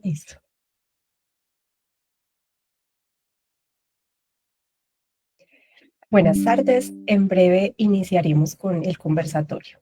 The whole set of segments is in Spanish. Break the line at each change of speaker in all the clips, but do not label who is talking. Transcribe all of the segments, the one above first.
Listo. Buenas tardes. En breve iniciaremos con el conversatorio.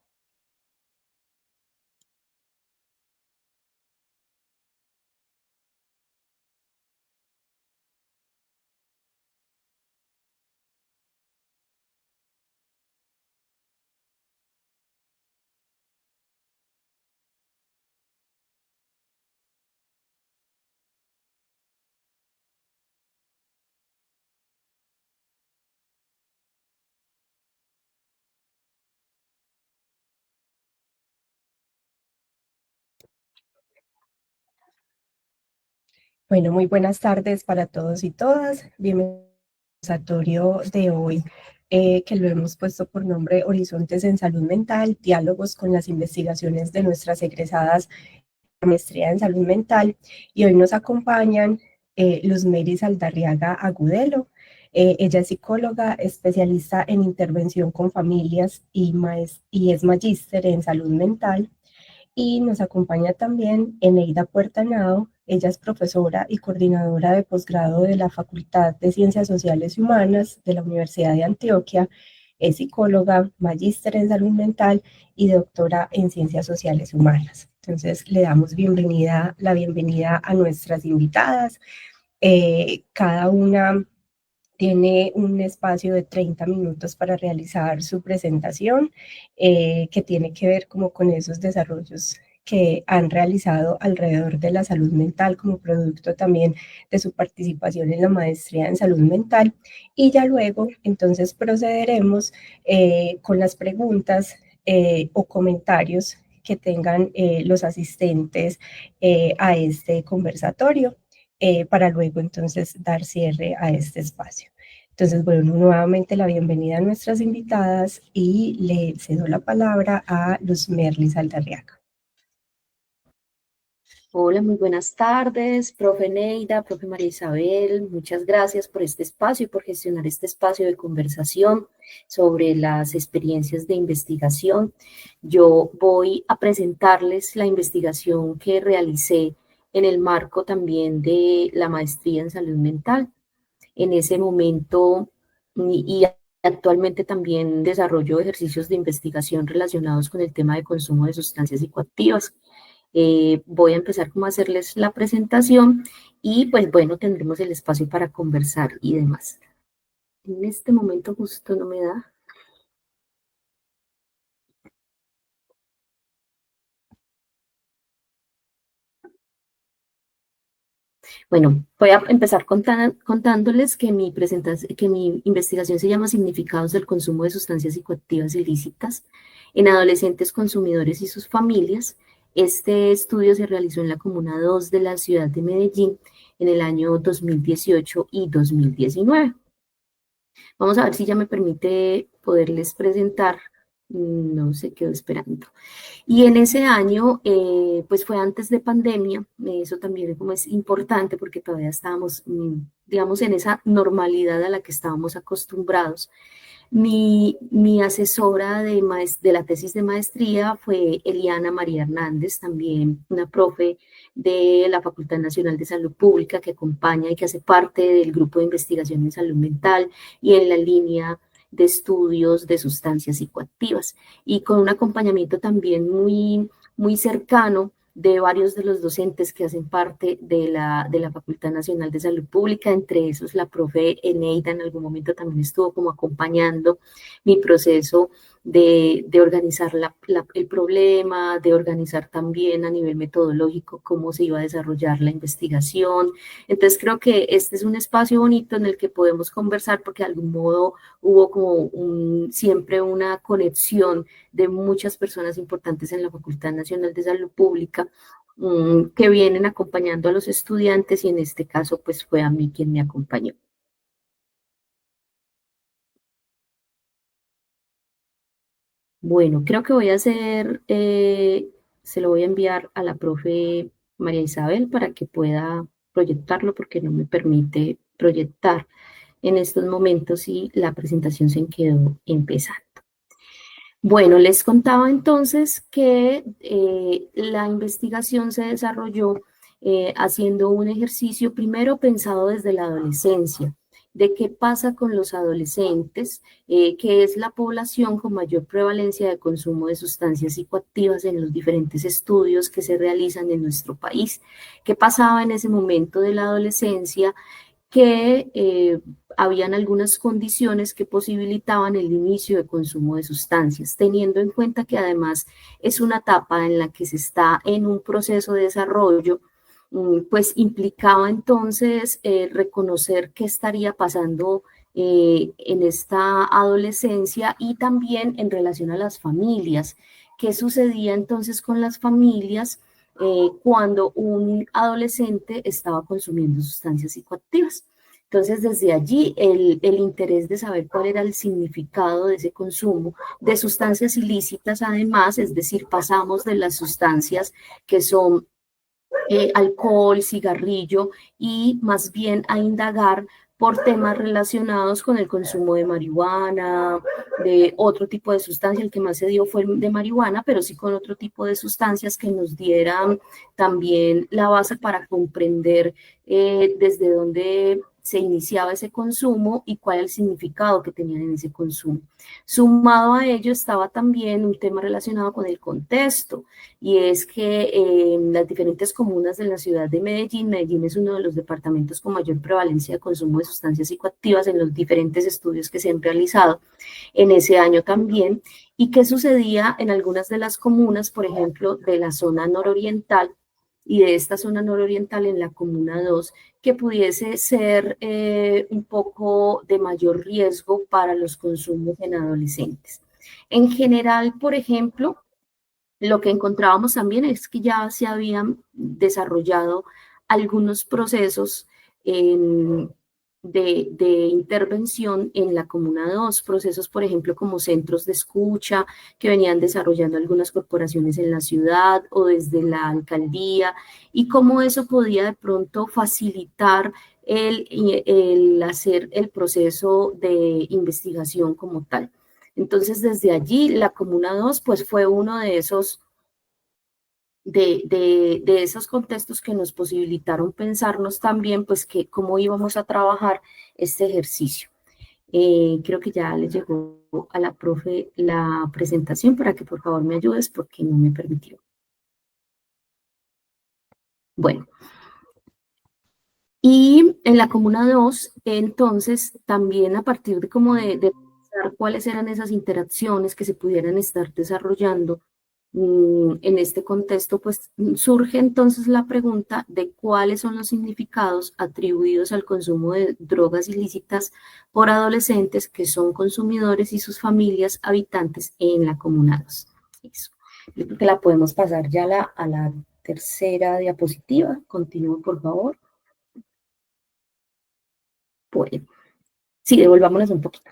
Bueno, muy buenas tardes para todos y todas. Bienvenidos al conversatorio de hoy, que lo hemos puesto por nombre Horizontes en Salud Mental, diálogos con las investigaciones de nuestras egresadas de maestría en salud mental. Y hoy nos acompañan Luz Mary Saldarriaga Agudelo. Ella es psicóloga, especialista en intervención con familias y es magíster en salud mental. Y nos acompaña también Eneida Puertanao. Ella es profesora y coordinadora de posgrado de la Facultad de Ciencias Sociales y Humanas de la Universidad de Antioquia. Es psicóloga, magíster en salud mental y doctora en Ciencias Sociales y Humanas. Entonces, le damos la bienvenida a nuestras invitadas. Cada una tiene un espacio de 30 minutos para realizar su presentación, que tiene que ver como con esos desarrollos que han realizado alrededor de la salud mental como producto también de su participación en la maestría en salud mental. Y ya luego, entonces, procederemos con las preguntas o comentarios que tengan los asistentes a este conversatorio, para luego entonces dar cierre a este espacio. Entonces, bueno, nuevamente la bienvenida a nuestras invitadas y le cedo la palabra a Luz Merly Saldarriaga.
Hola, muy buenas tardes, profe Neida, profe María Isabel, muchas gracias por este espacio y por gestionar este espacio de conversación sobre las experiencias de investigación. Yo voy a presentarles la investigación que realicé en el marco también de la maestría en salud mental. En ese momento y actualmente también desarrollo ejercicios de investigación relacionados con el tema de consumo de sustancias psicoactivas. Voy a empezar como a hacerles la presentación y pues bueno, tendremos el espacio para conversar y demás. En este momento justo no me da. Bueno, voy a empezar contándoles que que mi investigación se llama Significados del consumo de sustancias psicoactivas ilícitas en adolescentes consumidores y sus familias. Este estudio se realizó en la Comuna 2 de la ciudad de Medellín en el año 2018 y 2019. Vamos a ver si ya me permite poderles presentar. No se quedó esperando. Y en ese año, pues fue antes de pandemia, eso también como es importante porque todavía estábamos, digamos, en esa normalidad a la que estábamos acostumbrados. Mi asesora de la tesis de maestría fue Eliana María Hernández, también una profe de la Facultad Nacional de Salud Pública que acompaña y que hace parte del grupo de investigación en salud mental y en la línea de estudios de sustancias psicoactivas y con un acompañamiento también muy cercano de varios de los docentes que hacen parte de la Facultad Nacional de Salud Pública, entre esos la profe Eneida en algún momento también estuvo como acompañando mi proceso de organizar el problema, de organizar también a nivel metodológico cómo se iba a desarrollar la investigación. Entonces creo que este es un espacio bonito en el que podemos conversar porque de algún modo hubo como siempre una conexión de muchas personas importantes en la Facultad Nacional de Salud Pública que vienen acompañando a los estudiantes y en este caso pues fue a mí quien me acompañó. Bueno, creo que voy a hacer, se lo voy a enviar a la profe María Isabel para que pueda proyectarlo porque no me permite proyectar en estos momentos y la presentación se quedó empezando. Bueno, les contaba entonces que la investigación se desarrolló haciendo un ejercicio primero pensado desde la adolescencia, de qué pasa con los adolescentes, que es la población con mayor prevalencia de consumo de sustancias psicoactivas en los diferentes estudios que se realizan en nuestro país. ¿Qué pasaba en ese momento de la adolescencia? Que habían algunas condiciones que posibilitaban el inicio de consumo de sustancias, teniendo en cuenta que además es una etapa en la que se está en un proceso de desarrollo, pues implicaba entonces reconocer qué estaría pasando en esta adolescencia y también en relación a las familias. ¿Qué sucedía entonces con las familias cuando un adolescente estaba consumiendo sustancias psicoactivas? Entonces, desde allí, el interés de saber cuál era el significado de ese consumo de sustancias ilícitas, además, es decir, pasamos de las sustancias que son alcohol, cigarrillo, y más bien a indagar por temas relacionados con el consumo de marihuana, de otro tipo de sustancia. El que más se dio fue de marihuana, pero sí con otro tipo de sustancias que nos dieran también la base para comprender desde dónde se iniciaba ese consumo y cuál es el significado que tenían en ese consumo. Sumado a ello estaba también un tema relacionado con el contexto, y es que en las diferentes comunas de la ciudad de Medellín, Medellín es uno de los departamentos con mayor prevalencia de consumo de sustancias psicoactivas en los diferentes estudios que se han realizado en ese año también, y qué sucedía en algunas de las comunas, por ejemplo, de la zona nororiental y de esta zona nororiental en la comuna 2, que pudiese ser un poco de mayor riesgo para los consumos en adolescentes. En general, por ejemplo, lo que encontrábamos también es que ya se habían desarrollado algunos procesos de intervención en la Comuna 2, procesos, por ejemplo, como centros de escucha que venían desarrollando algunas corporaciones en la ciudad o desde la alcaldía, y cómo eso podía de pronto facilitar el hacer el proceso de investigación como tal. Entonces, desde allí, la Comuna 2, pues fue uno de esos contextos que nos posibilitaron pensarnos también, pues, que cómo íbamos a trabajar este ejercicio. Creo que ya le llegó a la profe la presentación para que por favor me ayudes porque no me permitió. Bueno, y en la Comuna 2, entonces, también a partir de como de pensar cuáles eran esas interacciones que se pudieran estar desarrollando en este contexto, pues surge entonces la pregunta de cuáles son los significados atribuidos al consumo de drogas ilícitas por adolescentes que son consumidores y sus familias habitantes en la Comuna 2. Eso. Yo creo que la podemos pasar ya a la tercera diapositiva. Continúo, por favor. Pues, sí, devolvámonos un poquito.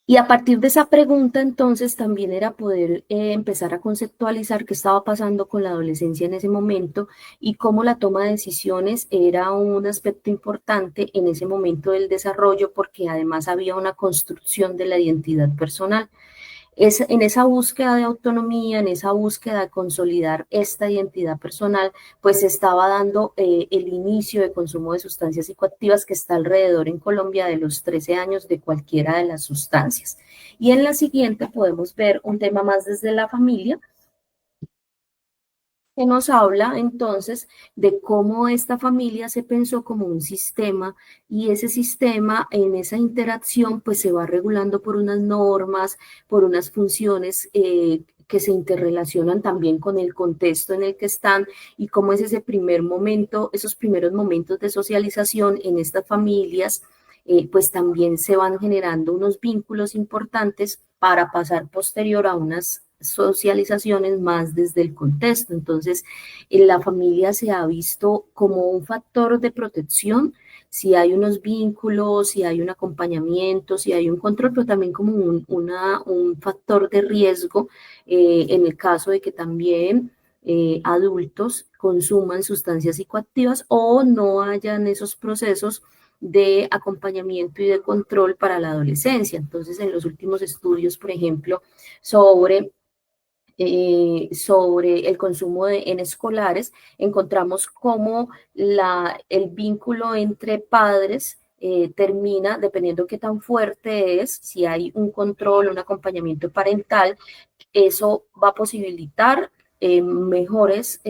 Y a partir de esa pregunta, entonces, también era poder empezar a conceptualizar qué estaba pasando con la adolescencia en ese momento y cómo la toma de decisiones era un aspecto importante en ese momento del desarrollo, porque además había una construcción de la identidad personal. En esa búsqueda de autonomía, en esa búsqueda de consolidar esta identidad personal, pues se estaba dando el inicio de consumo de sustancias psicoactivas, que está alrededor en Colombia de los 13 años de cualquiera de las sustancias. Y en la siguiente podemos ver un tema más desde la familia, que nos habla entonces de cómo esta familia se pensó como un sistema, y ese sistema en esa interacción pues se va regulando por unas normas, por unas funciones que se interrelacionan también con el contexto en el que están, y cómo es ese primer momento, esos primeros momentos de socialización en estas familias, pues también se van generando unos vínculos importantes para pasar posterior a unas socializaciones más desde el contexto. Entonces, la familia se ha visto como un factor de protección, si hay unos vínculos, si hay un acompañamiento, si hay un control, pero también como un factor de riesgo en el caso de que también adultos consuman sustancias psicoactivas o no hayan esos procesos de acompañamiento y de control para la adolescencia. Entonces, en los últimos estudios, por ejemplo, sobre sobre el consumo en escolares, encontramos cómo el vínculo entre padres termina, dependiendo qué tan fuerte es, si hay un control, un acompañamiento parental, eso va a posibilitar mejores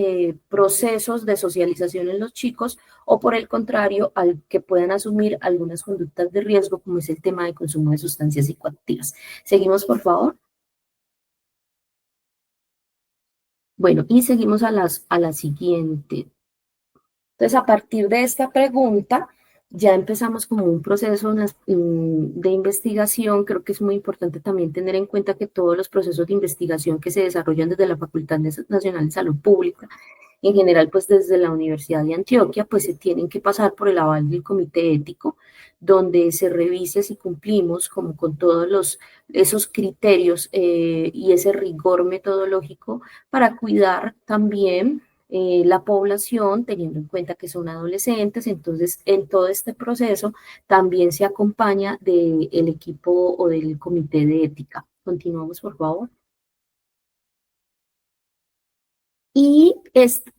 procesos de socialización en los chicos o por el contrario, al que puedan asumir algunas conductas de riesgo, como es el tema de consumo de sustancias psicoactivas. Seguimos, por favor. Bueno, y seguimos a la siguiente. Entonces, a partir de esta pregunta, ya empezamos como un proceso de investigación. Creo que es muy importante también tener en cuenta que todos los procesos de investigación que se desarrollan desde la Facultad Nacional de Salud Pública, en general, pues desde la Universidad de Antioquia, pues se tienen que pasar por el aval del comité ético, donde se revise si cumplimos como con todos esos criterios y ese rigor metodológico para cuidar también la población, teniendo en cuenta que son adolescentes. Entonces, en todo este proceso también se acompaña del equipo o del comité de ética. Continuamos, por favor.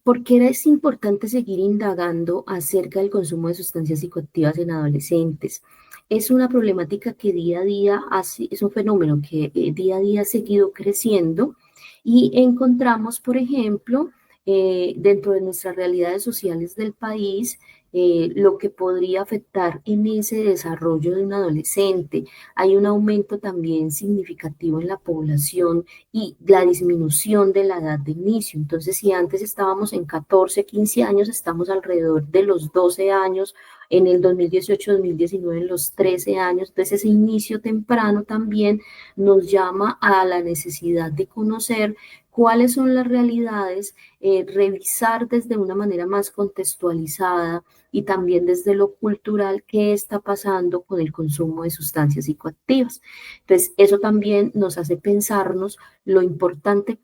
¿Por qué es importante seguir indagando acerca del consumo de sustancias psicoactivas en adolescentes? Es una problemática que día a día es un fenómeno que día a día ha seguido creciendo y encontramos, por ejemplo, dentro de nuestras realidades sociales del país, lo que podría afectar en ese desarrollo de un adolescente. Hay un aumento también significativo en la población y la disminución de la edad de inicio. Entonces, si antes estábamos en 14, 15 años, estamos alrededor de los 12 años, en el 2018-2019 en los 13 años. Entonces, ese inicio temprano también nos llama a la necesidad de conocer cuáles son las realidades, revisar desde una manera más contextualizada y también desde lo cultural qué está pasando con el consumo de sustancias psicoactivas. Entonces, eso también nos hace pensarnos lo importante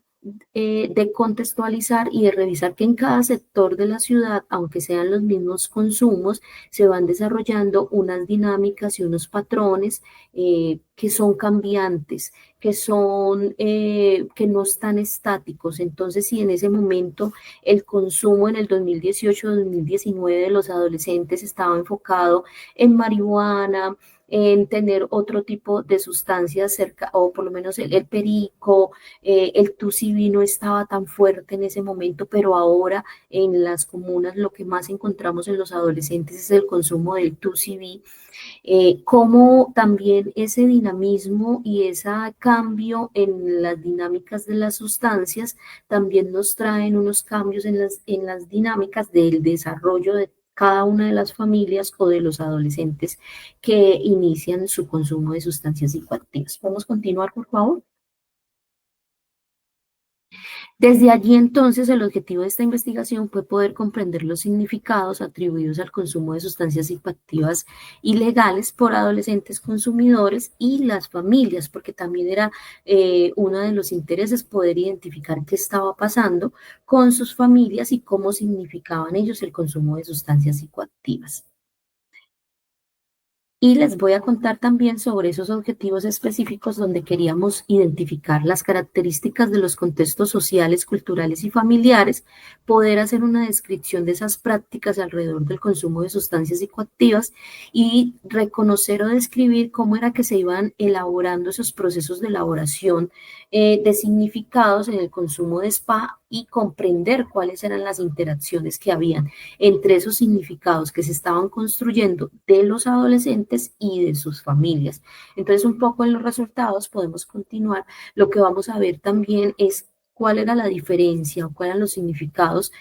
de contextualizar y de revisar que en cada sector de la ciudad, aunque sean los mismos consumos, se van desarrollando unas dinámicas y unos patrones que son cambiantes, que no están estáticos. Entonces, si en ese momento el consumo en el 2018-2019 de los adolescentes estaba enfocado en marihuana, en tener otro tipo de sustancias cerca, o por lo menos el perico, el TUCB no estaba tan fuerte en ese momento, pero ahora en las comunas lo que más encontramos en los adolescentes es el consumo del TUCB, cómo también ese dinamismo y ese cambio en las dinámicas de las sustancias también nos traen unos cambios en las dinámicas del desarrollo de cada una de las familias o de los adolescentes que inician su consumo de sustancias psicoactivas. ¿Podemos continuar, por favor? Desde allí entonces el objetivo de esta investigación fue poder comprender los significados atribuidos al consumo de sustancias psicoactivas ilegales por adolescentes consumidores y las familias, porque también era uno de los intereses poder identificar qué estaba pasando con sus familias y cómo significaban ellos el consumo de sustancias psicoactivas. Y les voy a contar también sobre esos objetivos específicos donde queríamos identificar las características de los contextos sociales, culturales y familiares, poder hacer una descripción de esas prácticas alrededor del consumo de sustancias psicoactivas y reconocer o describir cómo era que se iban elaborando esos procesos de elaboración de significados en el consumo de spa y comprender cuáles eran las interacciones que habían entre esos significados que se estaban construyendo de los adolescentes y de sus familias. Entonces, un poco en los resultados podemos continuar. Lo que vamos a ver también es cuál era la diferencia o cuáles eran los significados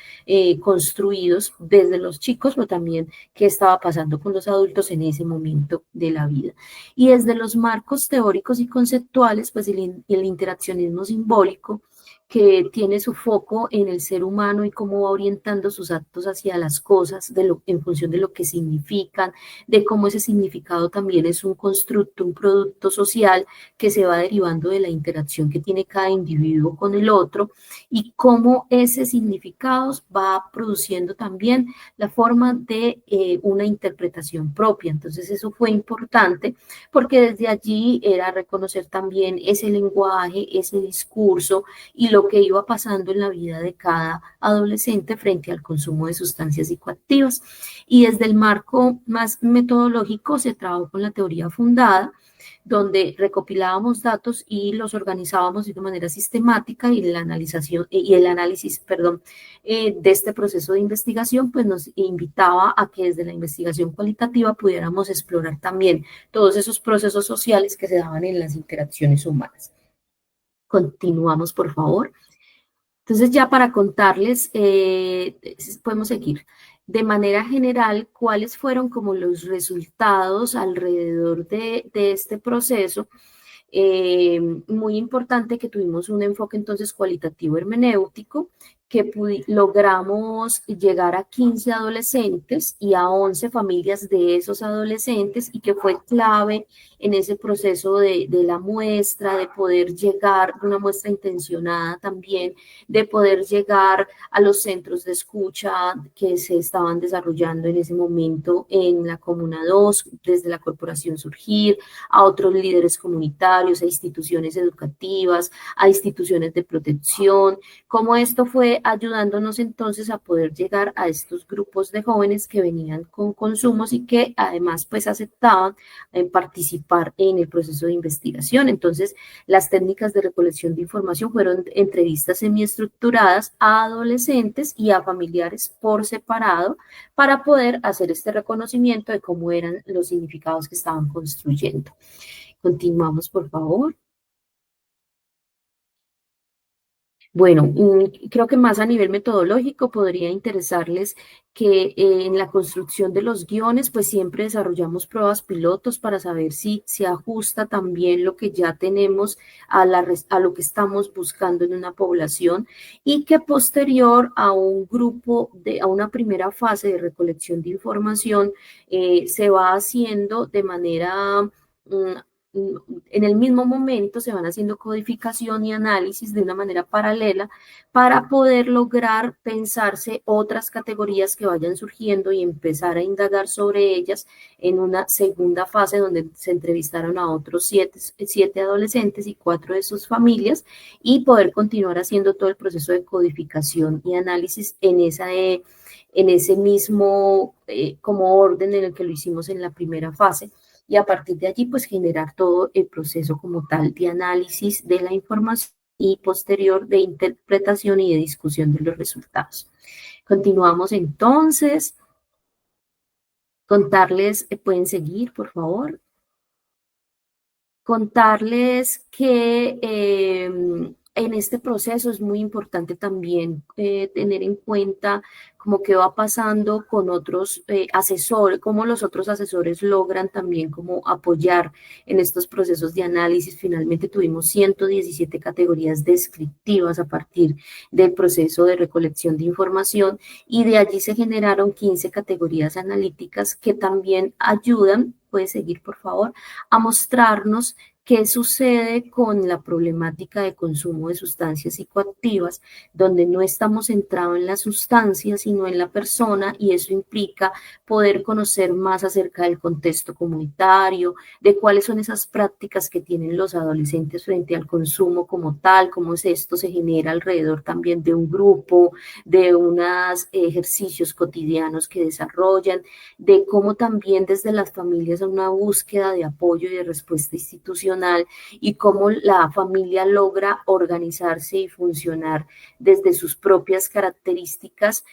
construidos desde los chicos, pero también qué estaba pasando con los adultos en ese momento de la vida. Y desde los marcos teóricos y conceptuales, pues el interaccionismo simbólico, que tiene su foco en el ser humano y cómo va orientando sus actos hacia las cosas en función de lo que significan, de cómo ese significado también es un constructo, un producto social que se va derivando de la interacción que tiene cada individuo con el otro. otro, y cómo ese significado va produciendo también la forma de una interpretación propia. Entonces eso fue importante porque desde allí era reconocer también ese lenguaje, ese discurso y lo que iba pasando en la vida de cada adolescente frente al consumo de sustancias psicoactivas. Y desde el marco más metodológico se trabajó con la teoría fundada, donde recopilábamos datos y los organizábamos de una manera sistemática y el análisis, perdón, de este proceso de investigación, pues nos invitaba a que desde la investigación cualitativa pudiéramos explorar también todos esos procesos sociales que se daban en las interacciones humanas. Continuamos, por favor. Entonces, ya para contarles, podemos seguir. De manera general, ¿cuáles fueron como los resultados alrededor de este proceso? Muy importante que tuvimos un enfoque entonces cualitativo hermenéutico, que logramos llegar a 15 adolescentes y a 11 familias de esos adolescentes, y que fue clave en ese proceso de la muestra, de poder llegar, una muestra intencionada también, de poder llegar a los centros de escucha que se estaban desarrollando en ese momento en la Comuna 2, desde la Corporación Surgir, a otros líderes comunitarios, a instituciones educativas, a instituciones de protección, cómo esto fue ayudándonos entonces a poder llegar a estos grupos de jóvenes que venían con consumos y que además pues aceptaban participar en el proceso de investigación. Entonces, las técnicas de recolección de información fueron entrevistas semiestructuradas a adolescentes y a familiares por separado para poder hacer este reconocimiento de cómo eran los significados que estaban construyendo. Continuamos, por favor. Bueno, creo que más a nivel metodológico podría interesarles que en la construcción de los guiones, pues siempre desarrollamos pruebas pilotos para saber si se ajusta también lo que ya tenemos a lo que estamos buscando en una población, y que posterior a un grupo, a una primera fase de recolección de información, se va haciendo de manera en el mismo momento se van haciendo codificación y análisis de una manera paralela para poder lograr pensarse otras categorías que vayan surgiendo y empezar a indagar sobre ellas en una segunda fase donde se entrevistaron a otros siete adolescentes y 4 de sus familias, y poder continuar haciendo todo el proceso de codificación y análisis en ese mismo como orden en el que lo hicimos en la primera fase, y a partir de allí pues generar todo el proceso como tal de análisis de la información y posterior de interpretación y de discusión de los resultados. Continuamos entonces. Contarles, pueden seguir por favor. Contarles que en este proceso es muy importante también tener en cuenta como qué va pasando con otros asesores, cómo los otros asesores logran también como apoyar en estos procesos de análisis. Finalmente tuvimos 117 categorías descriptivas a partir del proceso de recolección de información, y de allí se generaron 15 categorías analíticas que también ayudan, puede seguir por favor, a mostrarnos qué sucede con la problemática de consumo de sustancias psicoactivas, donde no estamos centrados en la sustancia, sino en la persona, y eso implica poder conocer más acerca del contexto comunitario, de cuáles son esas prácticas que tienen los adolescentes frente al consumo como tal, cómo esto se genera alrededor también de un grupo, de unos ejercicios cotidianos que desarrollan, de cómo también desde las familias hay una búsqueda de apoyo y de respuesta institucional, y cómo la familia logra organizarse y funcionar desde sus propias características,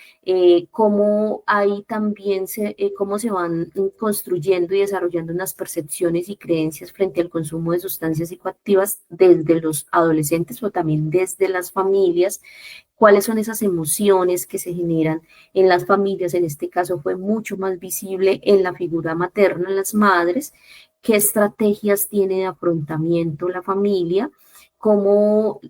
cómo ahí también cómo se van construyendo y desarrollando unas percepciones y creencias frente al consumo de sustancias psicoactivas desde los adolescentes, pero también desde las familias. Cuáles son esas emociones que se generan en las familias. En este caso fue mucho más visible en la figura materna, en las madres. ¿Qué estrategias tiene de afrontamiento la familia? cómo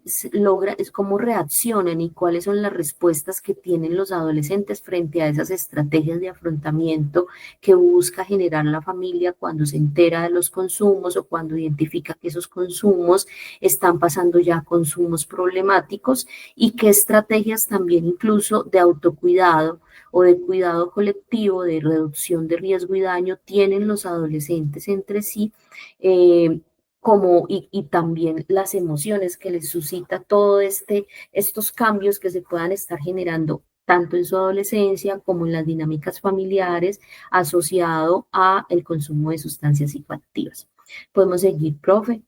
reaccionan y cuáles son las respuestas que tienen los adolescentes frente a esas estrategias de afrontamiento que busca generar la familia cuando se entera de los consumos o cuando identifica que esos consumos están pasando ya a consumos problemáticos, y qué estrategias también incluso de autocuidado o de cuidado colectivo, de reducción de riesgo y daño tienen los adolescentes entre sí, y también las emociones que les suscita estos cambios que se puedan estar generando tanto en su adolescencia como en las dinámicas familiares asociado a el consumo de sustancias psicoactivas. Podemos seguir, profe.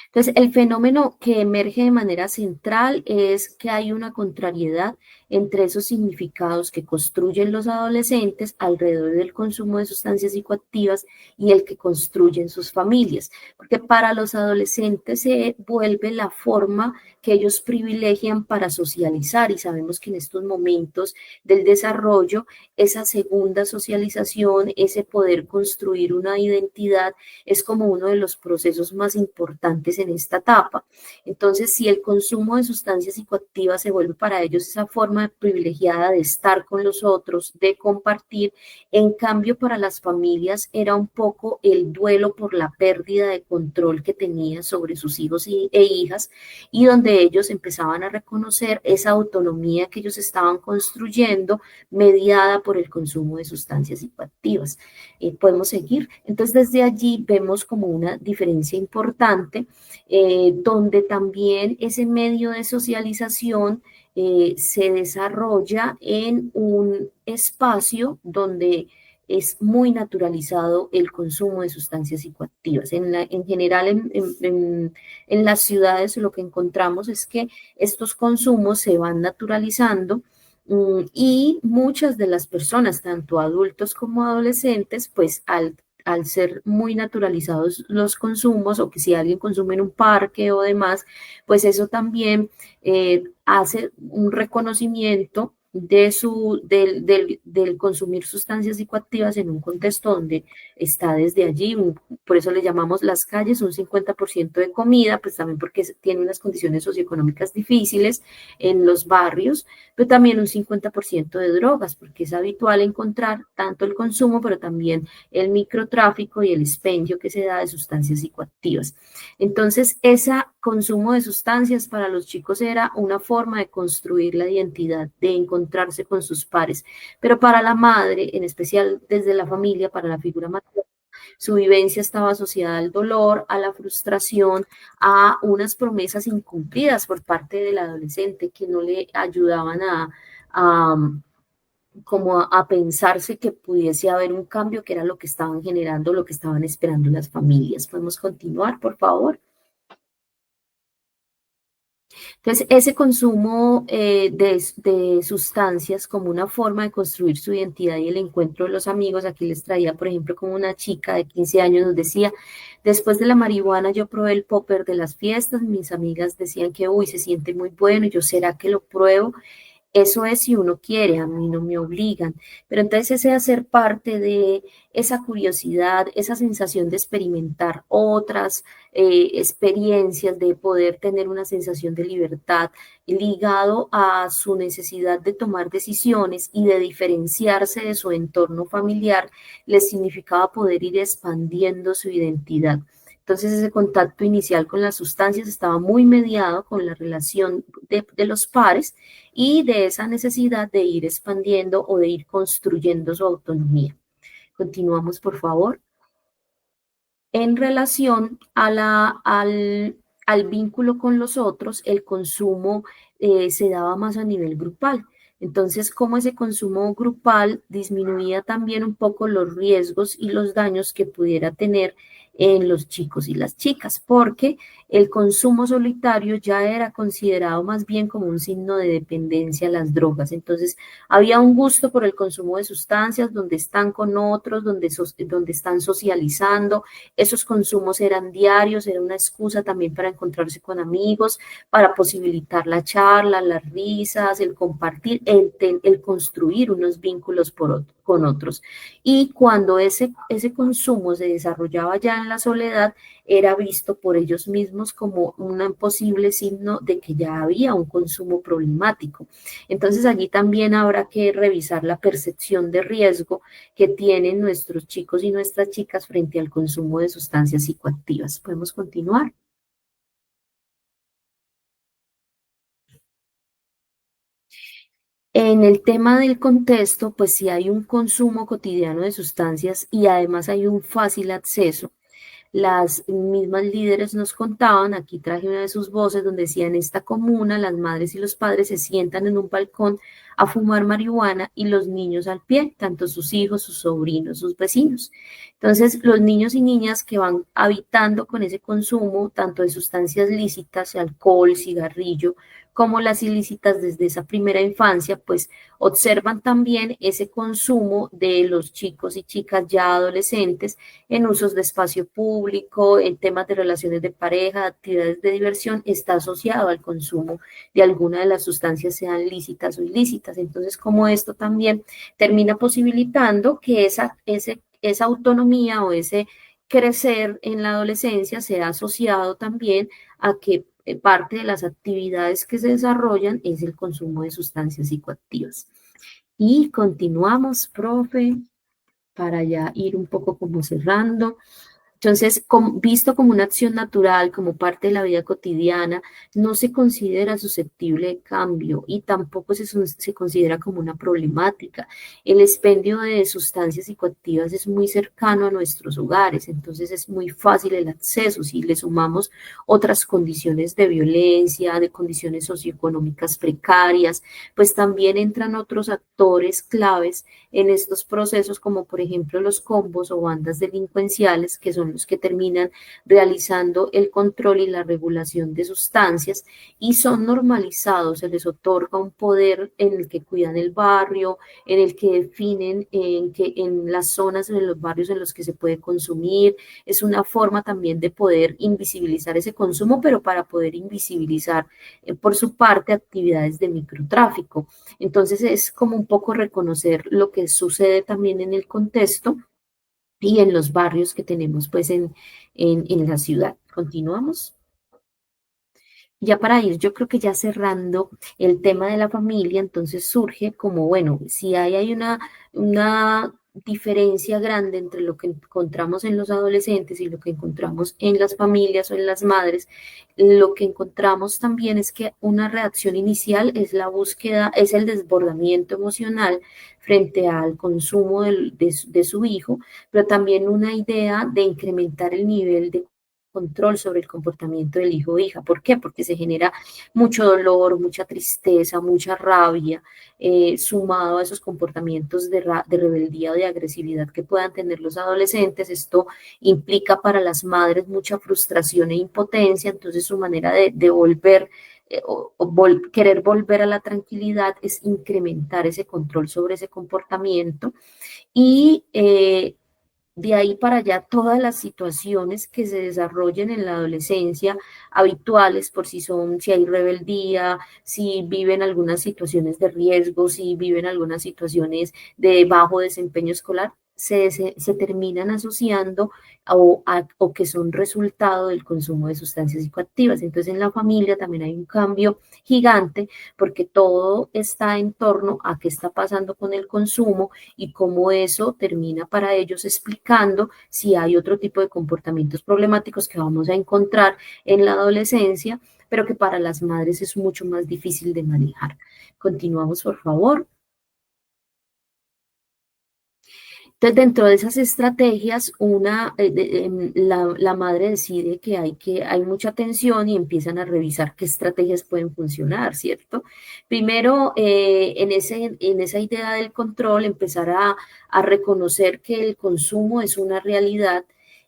Entonces, el fenómeno que emerge de manera central es que hay una contrariedad entre esos significados que construyen los adolescentes alrededor del consumo de sustancias psicoactivas y el que construyen sus familias, porque para los adolescentes se vuelve la forma que ellos privilegian para socializar, y sabemos que en estos momentos del desarrollo, esa segunda socialización, ese poder construir una identidad, es como uno de los procesos más importantes en esta etapa. Entonces, si el consumo de sustancias psicoactivas se vuelve para ellos esa forma privilegiada de estar con los otros, de compartir, en cambio para las familias era un poco el duelo por la pérdida de control que tenían sobre sus hijos e hijas, y donde ellos empezaban a reconocer esa autonomía que ellos estaban construyendo mediada por el consumo de sustancias psicoactivas. Podemos seguir. Entonces, desde allí vemos como una diferencia importante, donde también ese medio de socialización se desarrolla en un espacio donde es muy naturalizado el consumo de sustancias psicoactivas. En general, en las ciudades lo que encontramos es que estos consumos se van naturalizando, y muchas de las personas, tanto adultos como adolescentes, pues al ser muy naturalizados los consumos, o que si alguien consume en un parque o demás, pues eso también hace un reconocimiento del consumir sustancias psicoactivas en un contexto donde está desde allí. Por eso le llamamos las calles, un 50% de comida, pues también porque tiene unas condiciones socioeconómicas difíciles en los barrios, pero también un 50% de drogas, porque es habitual encontrar tanto el consumo, pero también el microtráfico y el expendio que se da de sustancias psicoactivas. Entonces, ese consumo de sustancias para los chicos era una forma de construir la identidad, de encontrarse con sus pares, pero para la madre, en especial desde la familia, para la figura materna, su vivencia estaba asociada al dolor, a la frustración, a unas promesas incumplidas por parte del adolescente que no le ayudaban a como a pensarse que pudiese haber un cambio, que era lo que estaban generando, lo que estaban esperando las familias. ¿Podemos continuar, por favor? Entonces, ese consumo de sustancias como una forma de construir su identidad y el encuentro de los amigos, aquí les traía, por ejemplo, como una chica de 15 años nos decía: después de la marihuana yo probé el popper de las fiestas, mis amigas decían que, uy, se siente muy bueno, y yo, ¿será que lo pruebo? Eso es si uno quiere, a mí no me obligan. Pero entonces ese hacer parte de esa curiosidad, esa sensación de experimentar otras experiencias, de poder tener una sensación de libertad, ligado a su necesidad de tomar decisiones y de diferenciarse de su entorno familiar, les significaba poder ir expandiendo su identidad. Entonces ese contacto inicial con las sustancias estaba muy mediado con la relación de los pares y de esa necesidad de ir expandiendo o de ir construyendo su autonomía. Continuamos, por favor. En relación al vínculo con los otros, el consumo se daba más a nivel grupal. Entonces, como ese consumo grupal disminuía también un poco los riesgos y los daños que pudiera tener en los chicos y las chicas, porque el consumo solitario ya era considerado más bien como un signo de dependencia a las drogas. Entonces, había un gusto por el consumo de sustancias, donde están con otros, donde están socializando. Esos consumos eran diarios, era una excusa también para encontrarse con amigos, para posibilitar la charla, las risas, el compartir, el construir unos vínculos con otros. Y cuando ese consumo se desarrollaba ya en la soledad, era visto por ellos mismos como un posible signo de que ya había un consumo problemático. Entonces allí también habrá que revisar la percepción de riesgo que tienen nuestros chicos y nuestras chicas frente al consumo de sustancias psicoactivas. ¿Podemos continuar? En el tema del contexto, pues si hay un consumo cotidiano de sustancias y además hay un fácil acceso. Las mismas líderes nos contaban, aquí traje una de sus voces donde decía, en esta comuna las madres y los padres se sientan en un balcón a fumar marihuana y los niños al pie, tanto sus hijos, sus sobrinos, sus vecinos. Entonces, los niños y niñas que van habitando con ese consumo, tanto de sustancias lícitas, alcohol, cigarrillo, como las ilícitas desde esa primera infancia, pues observan también ese consumo de los chicos y chicas ya adolescentes en usos de espacio público, en temas de relaciones de pareja, actividades de diversión, está asociado al consumo de alguna de las sustancias, sean lícitas o ilícitas. Entonces, como esto también termina posibilitando que esa autonomía o ese crecer en la adolescencia sea asociado también a que parte de las actividades que se desarrollan es el consumo de sustancias psicoactivas. Y continuamos, profe, para ya ir un poco como cerrando. Entonces, visto como una acción natural, como parte de la vida cotidiana, no se considera susceptible de cambio y tampoco se considera como una problemática. El expendio de sustancias psicoactivas es muy cercano a nuestros hogares, entonces es muy fácil el acceso. Si le sumamos otras condiciones de violencia, de condiciones socioeconómicas precarias, pues también entran otros actores claves en estos procesos, como por ejemplo los combos o bandas delincuenciales, que son los que terminan realizando el control y la regulación de sustancias y son normalizados, se les otorga un poder en el que cuidan el barrio, en el que definen en las zonas, en los barrios en los que se puede consumir. Es una forma también de poder invisibilizar ese consumo, pero para poder invisibilizar por su parte actividades de microtráfico. Entonces es como un poco reconocer lo que sucede también en el contexto y en los barrios que tenemos pues en la ciudad. Continuamos. Ya para ir, yo creo que ya cerrando el tema de la familia, entonces surge como, bueno, si hay una diferencia grande entre lo que encontramos en los adolescentes y lo que encontramos en las familias o en las madres, lo que encontramos también es que una reacción inicial es la búsqueda, es el desbordamiento emocional frente al consumo de su hijo, pero también una idea de incrementar el nivel de control sobre el comportamiento del hijo o hija. ¿Por qué? Porque se genera mucho dolor, mucha tristeza, mucha rabia, sumado a esos comportamientos de rebeldía o de agresividad que puedan tener los adolescentes. Esto implica para las madres mucha frustración e impotencia, entonces su manera de volver querer volver a la tranquilidad es incrementar ese control sobre ese comportamiento y de ahí para allá, todas las situaciones que se desarrollen en la adolescencia, habituales, por si son, si hay rebeldía, si viven algunas situaciones de riesgo, si viven algunas situaciones de bajo desempeño escolar, se terminan asociando o que son resultado del consumo de sustancias psicoactivas. Entonces, en la familia también hay un cambio gigante porque todo está en torno a qué está pasando con el consumo y cómo eso termina para ellos explicando si hay otro tipo de comportamientos problemáticos que vamos a encontrar en la adolescencia, pero que para las madres es mucho más difícil de manejar. Continuamos, por favor. Entonces, dentro de esas estrategias, la madre decide hay mucha tensión y empiezan a revisar qué estrategias pueden funcionar, ¿cierto? Primero, en esa idea del control, empezar a reconocer que el consumo es una realidad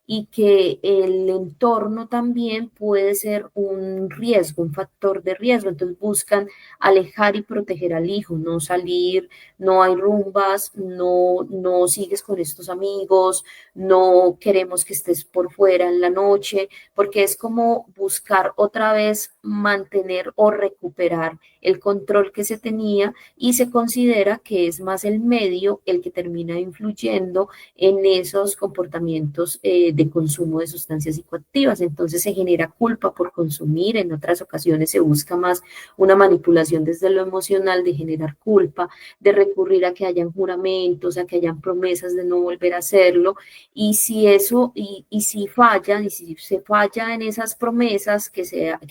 y que el entorno también puede ser un riesgo, un factor de riesgo. Entonces buscan alejar y proteger al hijo, no salir, no hay rumbas, no sigues con estos amigos, no queremos que estés por fuera en la noche, porque es como buscar otra vez mantener o recuperar el control que se tenía y se considera que es más el medio el que termina influyendo en esos comportamientos de consumo de sustancias psicoactivas. Entonces se genera culpa por consumir, en otras ocasiones se busca más una manipulación desde lo emocional de generar culpa, de recurrir a que hayan juramentos, a que hayan promesas de no volver a hacerlo, y si eso, y si falla, y si se falla en esas promesas que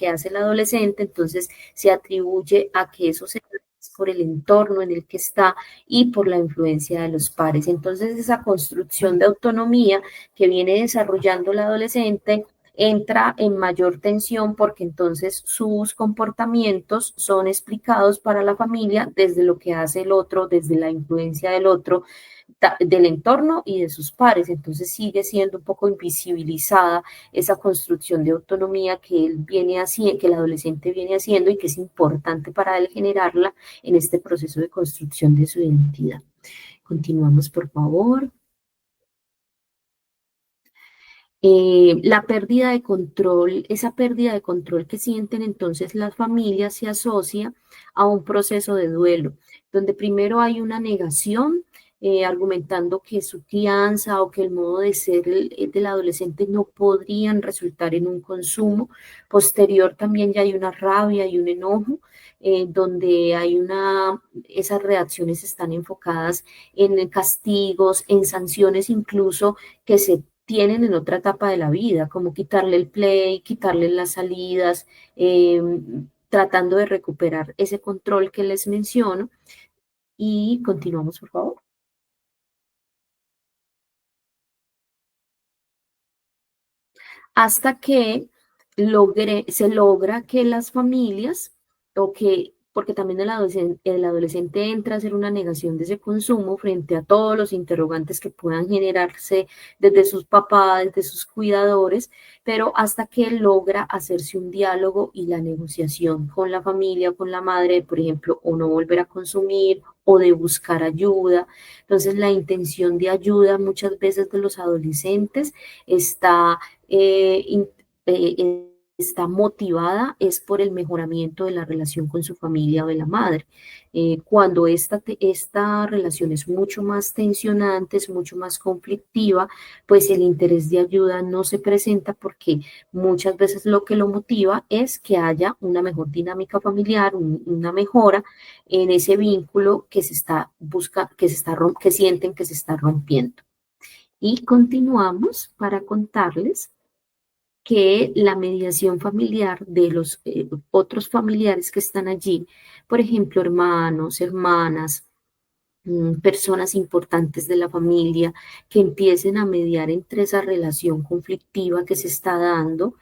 hace el adolescente, entonces se atribuye a que eso se por el entorno en el que está y por la influencia de los pares. Entonces, esa construcción de autonomía que viene desarrollando el adolescente entra en mayor tensión porque entonces sus comportamientos son explicados para la familia desde lo que hace el otro, desde la influencia del otro, del entorno y de sus pares. Entonces sigue siendo un poco invisibilizada esa construcción de autonomía que él viene haciendo, que el adolescente viene haciendo y que es importante para él generarla en este proceso de construcción de su identidad. Continuamos, por favor. La pérdida de control, esa pérdida de control que sienten entonces las familias se asocia a un proceso de duelo, donde primero hay una negación, argumentando que su crianza o que el modo de ser del adolescente no podrían resultar en un consumo. Posterior también ya hay una rabia y un enojo, donde hay esas reacciones están enfocadas en castigos, en sanciones incluso que se tienen en otra etapa de la vida, como quitarle el play, quitarle las salidas, tratando de recuperar ese control que les menciono. Y continuamos, por favor. Hasta que se logra que las familias, o que, porque también el adolescente entra a hacer una negación de ese consumo frente a todos los interrogantes que puedan generarse desde sus papás, desde sus cuidadores, pero hasta que logra hacerse un diálogo y la negociación con la familia, con la madre, por ejemplo, o no volver a consumir o de buscar ayuda. Entonces, la intención de ayuda muchas veces de los adolescentes está eh, in- está motivada es por el mejoramiento de la relación con su familia o de la madre. Cuando esta relación es mucho más tensionante, es mucho más conflictiva, pues el interés de ayuda no se presenta porque muchas veces lo que lo motiva es que haya una mejor dinámica familiar, una mejora en ese vínculo que se está que sienten que se está rompiendo. Y continuamos para contarles que la mediación familiar de los otros familiares que están allí, por ejemplo, hermanos, hermanas, personas importantes de la familia, que empiecen a mediar entre esa relación conflictiva que se está dando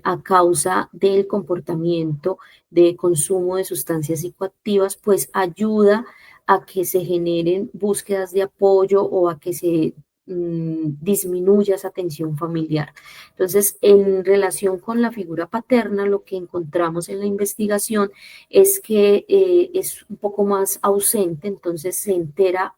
a causa del comportamiento de consumo de sustancias psicoactivas, pues ayuda a que se generen búsquedas de apoyo o a que se disminuya esa tensión familiar. Entonces, en relación con la figura paterna, lo que encontramos en la investigación es que es un poco más ausente, entonces se entera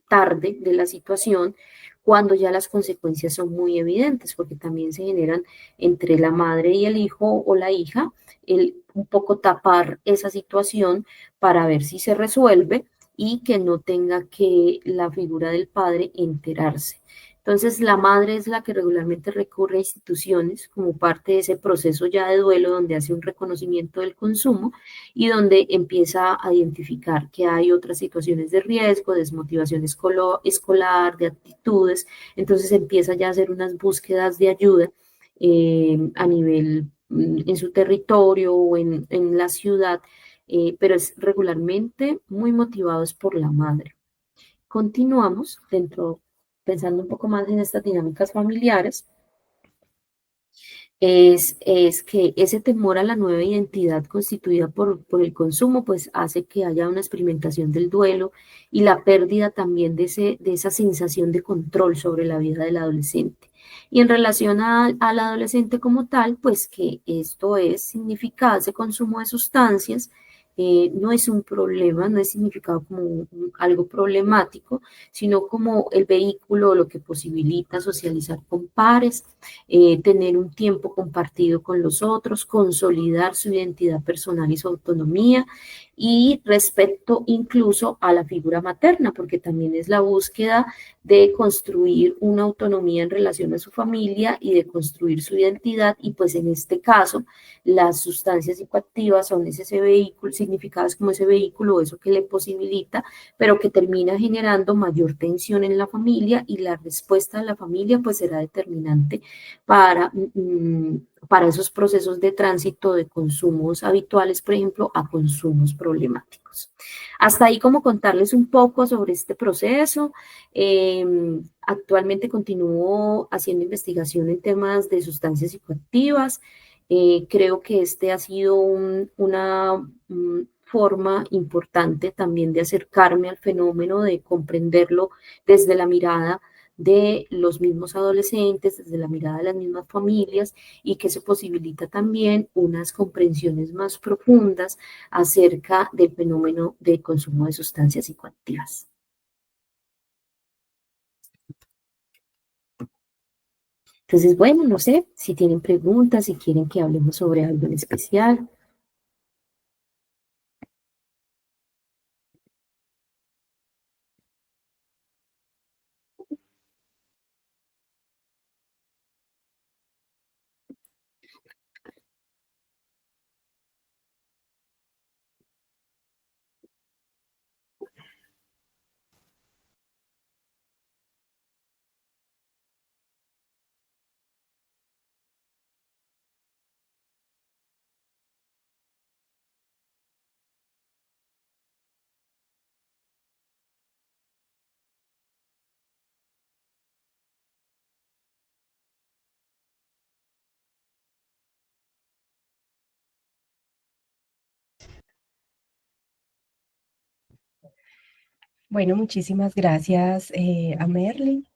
tarde de la situación cuando ya las consecuencias son muy evidentes, porque también se generan entre la madre y el hijo o la hija, el un poco tapar esa situación para ver si se resuelve y que no tenga que la figura del padre enterarse. Entonces, la madre es la que regularmente recurre a instituciones como parte de ese proceso ya de duelo donde hace un reconocimiento del consumo y donde empieza a identificar que hay otras situaciones de riesgo, desmotivación escolar, de actitudes. Entonces, empieza ya a hacer unas búsquedas de ayuda a nivel en su territorio o en la ciudad, pero es regularmente muy motivados por la madre. Continuamos pensando un poco más en estas dinámicas familiares. es que ese temor a la nueva identidad constituida por el consumo, pues hace que haya una experimentación del duelo y la pérdida también de esa sensación de control sobre la vida del adolescente. Y en relación al adolescente como tal, pues que esto es significado, ese consumo de sustancias, no es un problema, no es significado como algo problemático, sino como el vehículo, lo que posibilita socializar con pares, tener un tiempo compartido con los otros, consolidar su identidad personal y su autonomía, y respecto incluso a la figura materna, porque también es la búsqueda de construir una autonomía en relación a su familia y de construir su identidad, y pues en este caso las sustancias psicoactivas son ese vehículo, significadas como ese vehículo, eso que le posibilita, pero que termina generando mayor tensión en la familia, y la respuesta de la familia pues será determinante para esos procesos de tránsito de consumos habituales, por ejemplo, a consumos problemáticos. Hasta ahí como contarles un poco sobre este proceso. Actualmente continúo haciendo investigación en temas de sustancias psicoactivas. Creo que este ha sido una forma importante también de acercarme al fenómeno, de comprenderlo desde la mirada de los mismos adolescentes, desde la mirada de las mismas familias, y que eso posibilita también unas comprensiones más profundas acerca del fenómeno del consumo de sustancias psicoactivas. Entonces, bueno, no sé si tienen preguntas, si quieren que hablemos sobre algo en especial.
Bueno, muchísimas gracias a Merly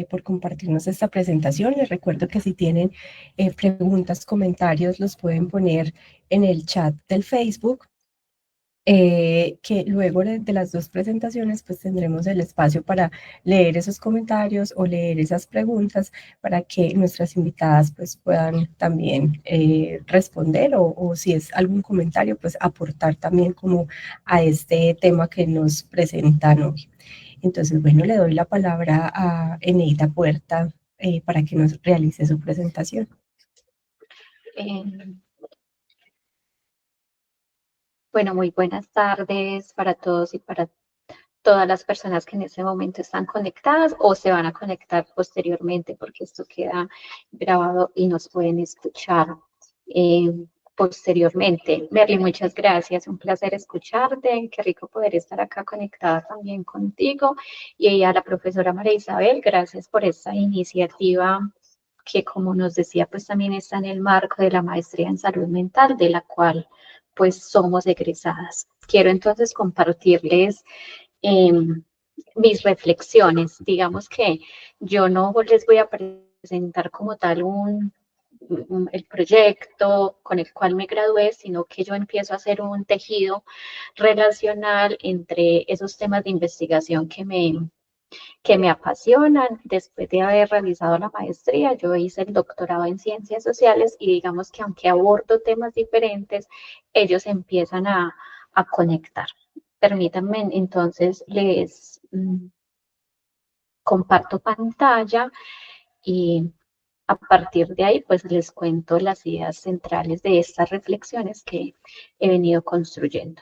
por compartirnos esta presentación. Les recuerdo que si tienen preguntas, comentarios, los pueden poner en el chat del Facebook, que luego de las dos presentaciones pues tendremos el espacio para leer esos comentarios o leer esas preguntas para que nuestras invitadas pues puedan también responder o si es algún comentario pues aportar también como a este tema que nos presentan hoy. Entonces, bueno, le doy la palabra a Eneida Puerta para que nos realice su presentación.
Bueno, muy buenas tardes para todos y para todas las personas que en ese momento están conectadas o se van a conectar posteriormente, porque esto queda grabado y nos pueden escuchar posteriormente. Merly, muchas gracias, un placer escucharte, qué rico poder estar acá conectada también contigo, y a la profesora María Isabel, gracias por esta iniciativa que, como nos decía, pues también está en el marco de la maestría en salud mental, de la cual pues somos egresadas. Quiero entonces compartirles eh, mis reflexiones. Digamos que yo no les voy a presentar como tal el proyecto con el cual me gradué, sino que yo empiezo a hacer un tejido relacional entre esos temas de investigación que me apasionan. Después de haber realizado la maestría, yo hice el doctorado en ciencias sociales, y digamos que aunque abordo temas diferentes, ellos empiezan a conectar. Permítanme entonces les comparto pantalla, y a partir de ahí pues les cuento las ideas centrales de estas reflexiones que he venido construyendo.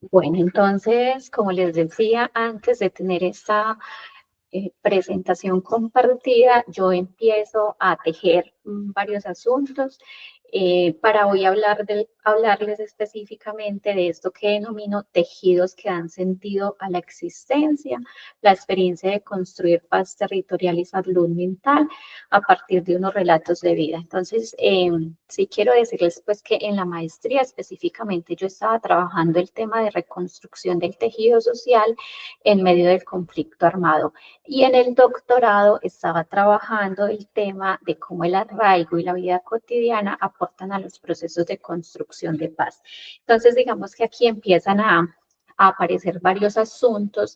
Bueno, entonces, como les decía, antes de tener esta presentación compartida, yo empiezo a tejer varios asuntos para hoy hablarles específicamente de esto que denomino tejidos que dan sentido a la existencia, la experiencia de construir paz territorial y salud mental a partir de unos relatos de vida. Entonces, sí quiero decirles pues que en la maestría específicamente yo estaba trabajando el tema de reconstrucción del tejido social en medio del conflicto armado. Y en el doctorado estaba trabajando el tema de cómo el arraigo y la vida cotidiana aportan a los procesos de construcción de paz. Entonces, digamos que aquí empiezan a aparecer varios asuntos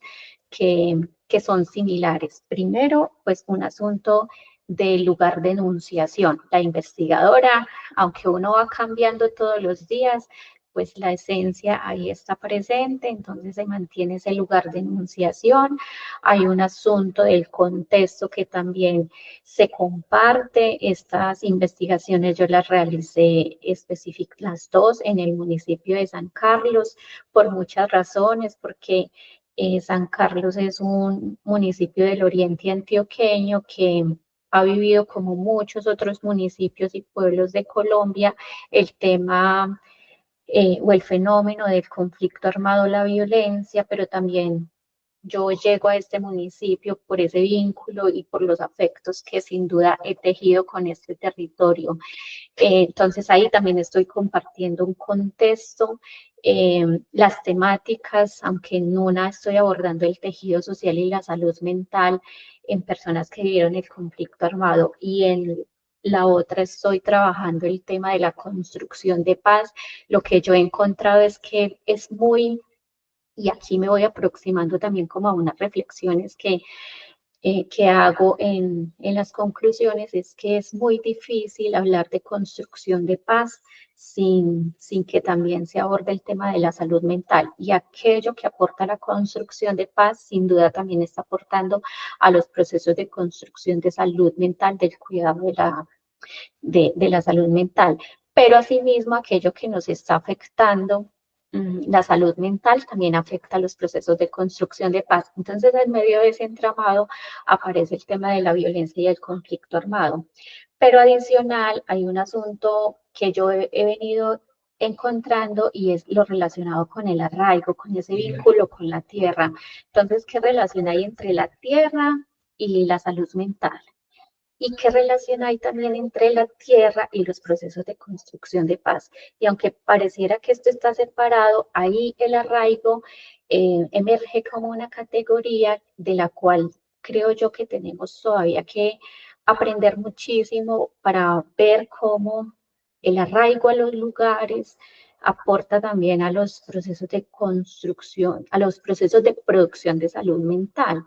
que son similares. Primero, pues un asunto del lugar de enunciación. La investigadora, aunque uno va cambiando todos los días, pues la esencia ahí está presente, entonces se mantiene ese lugar de enunciación. Hay un asunto del contexto que también se comparte. Estas investigaciones yo las realicé específicas, las dos, en el municipio de San Carlos, por muchas razones, porque San Carlos es un municipio del oriente antioqueño que ha vivido como muchos otros municipios y pueblos de Colombia el tema o el fenómeno del conflicto armado, la violencia, pero también yo llego a este municipio por ese vínculo y por los afectos que sin duda he tejido con este territorio. Entonces ahí también estoy compartiendo un contexto, las temáticas, aunque en una estoy abordando el tejido social y la salud mental en personas que vivieron el conflicto armado y en la otra estoy trabajando el tema de la construcción de paz. Lo que yo he encontrado es que es muy, y aquí me voy aproximando también como a unas reflexiones que hago en las conclusiones, es que es muy difícil hablar de construcción de paz sin que también se aborde el tema de la salud mental. Y aquello que aporta la construcción de paz, sin duda también está aportando a los procesos de construcción de salud mental, del cuidado de la salud mental. Pero asimismo, aquello que nos está afectando la salud mental también afecta los procesos de construcción de paz. Entonces, en medio de ese entramado aparece el tema de la violencia y el conflicto armado. Pero adicional, hay un asunto que yo he venido encontrando y es lo relacionado con el arraigo, con ese vínculo con la tierra. Entonces, ¿qué relación hay entre la tierra y la salud mental? ¿Y qué relación hay también entre la tierra y los procesos de construcción de paz? Y aunque pareciera que esto está separado, ahí el arraigo emerge como una categoría de la cual creo yo que tenemos todavía que aprender muchísimo para ver cómo el arraigo a los lugares aporta también a los procesos de construcción, a los procesos de producción de salud mental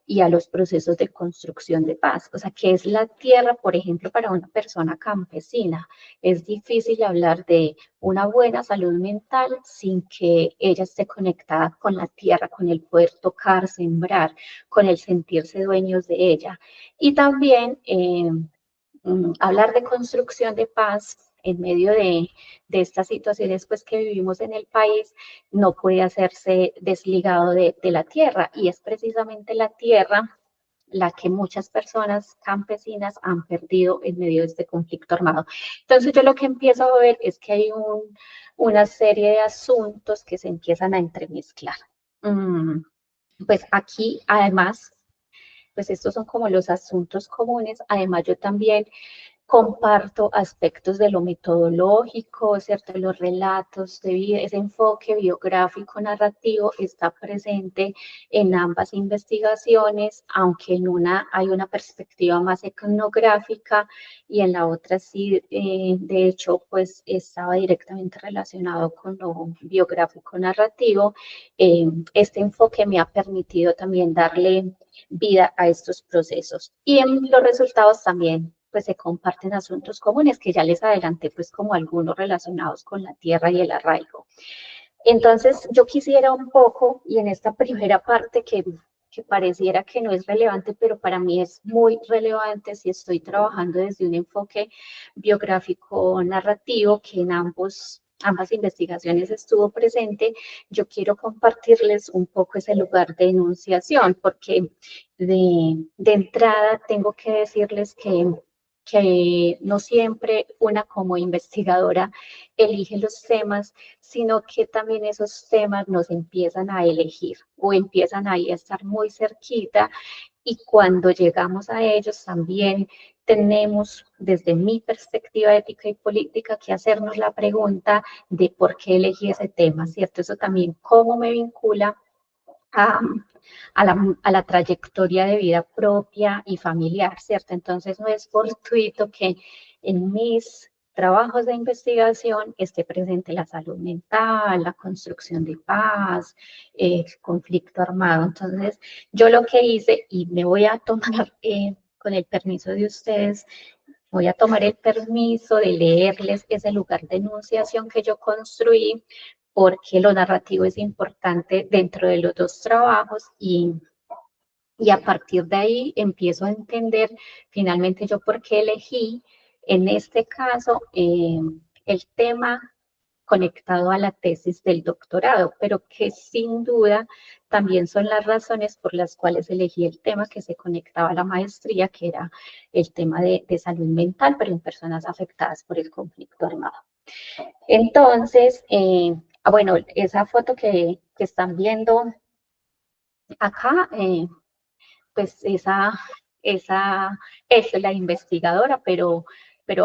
y a los procesos de construcción de paz. O sea, ¿qué es la tierra, por ejemplo, para una persona campesina? Es difícil hablar de una buena salud mental sin que ella esté conectada con la tierra, con el poder tocar, sembrar, con el sentirse dueños de ella. Y también hablar de construcción de paz en medio de estas situaciones pues, que vivimos en el país, no puede hacerse desligado de la tierra. Y es precisamente la tierra la que muchas personas campesinas han perdido en medio de este conflicto armado. Entonces yo lo que empiezo a ver es que hay una serie de asuntos que se empiezan a entremezclar. Pues aquí, además, pues estos son como los asuntos comunes. Además, yo también comparto aspectos de lo metodológico, ¿cierto? Los relatos de vida, ese enfoque biográfico narrativo está presente en ambas investigaciones, aunque en una hay una perspectiva más etnográfica y en la otra sí, de hecho, pues estaba directamente relacionado con lo biográfico narrativo. Este enfoque me ha permitido también darle vida a estos procesos. Y en los resultados también pues se comparten asuntos comunes que ya les adelanté, pues como algunos relacionados con la tierra y el arraigo. Entonces, yo quisiera un poco, y en esta primera parte que pareciera que no es relevante, pero para mí es muy relevante si estoy trabajando desde un enfoque biográfico narrativo que en ambas investigaciones estuvo presente, yo quiero compartirles un poco ese lugar de enunciación, porque de entrada tengo que decirles que que no siempre una como investigadora elige los temas, sino que también esos temas nos empiezan a elegir o empiezan ahí a estar muy cerquita y cuando llegamos a ellos también tenemos, desde mi perspectiva ética y política, que hacernos la pregunta de por qué elegí ese tema, ¿cierto? Eso también cómo me vincula a, a la trayectoria de vida propia y familiar, ¿cierto? Entonces no es fortuito que en mis trabajos de investigación esté presente la salud mental, la construcción de paz, conflicto armado. Entonces yo lo que hice, y me voy a tomar con el permiso de ustedes, voy a tomar el permiso de leerles ese lugar de enunciación que yo construí, porque lo narrativo es importante dentro de los dos trabajos y a partir de ahí empiezo a entender finalmente yo por qué elegí en este caso el tema conectado a la tesis del doctorado, pero que sin duda también son las razones por las cuales elegí el tema que se conectaba a la maestría, que era el tema de salud mental, pero en personas afectadas por el conflicto armado. Entonces, bueno, esa foto que están viendo acá, pues esa es la investigadora, pero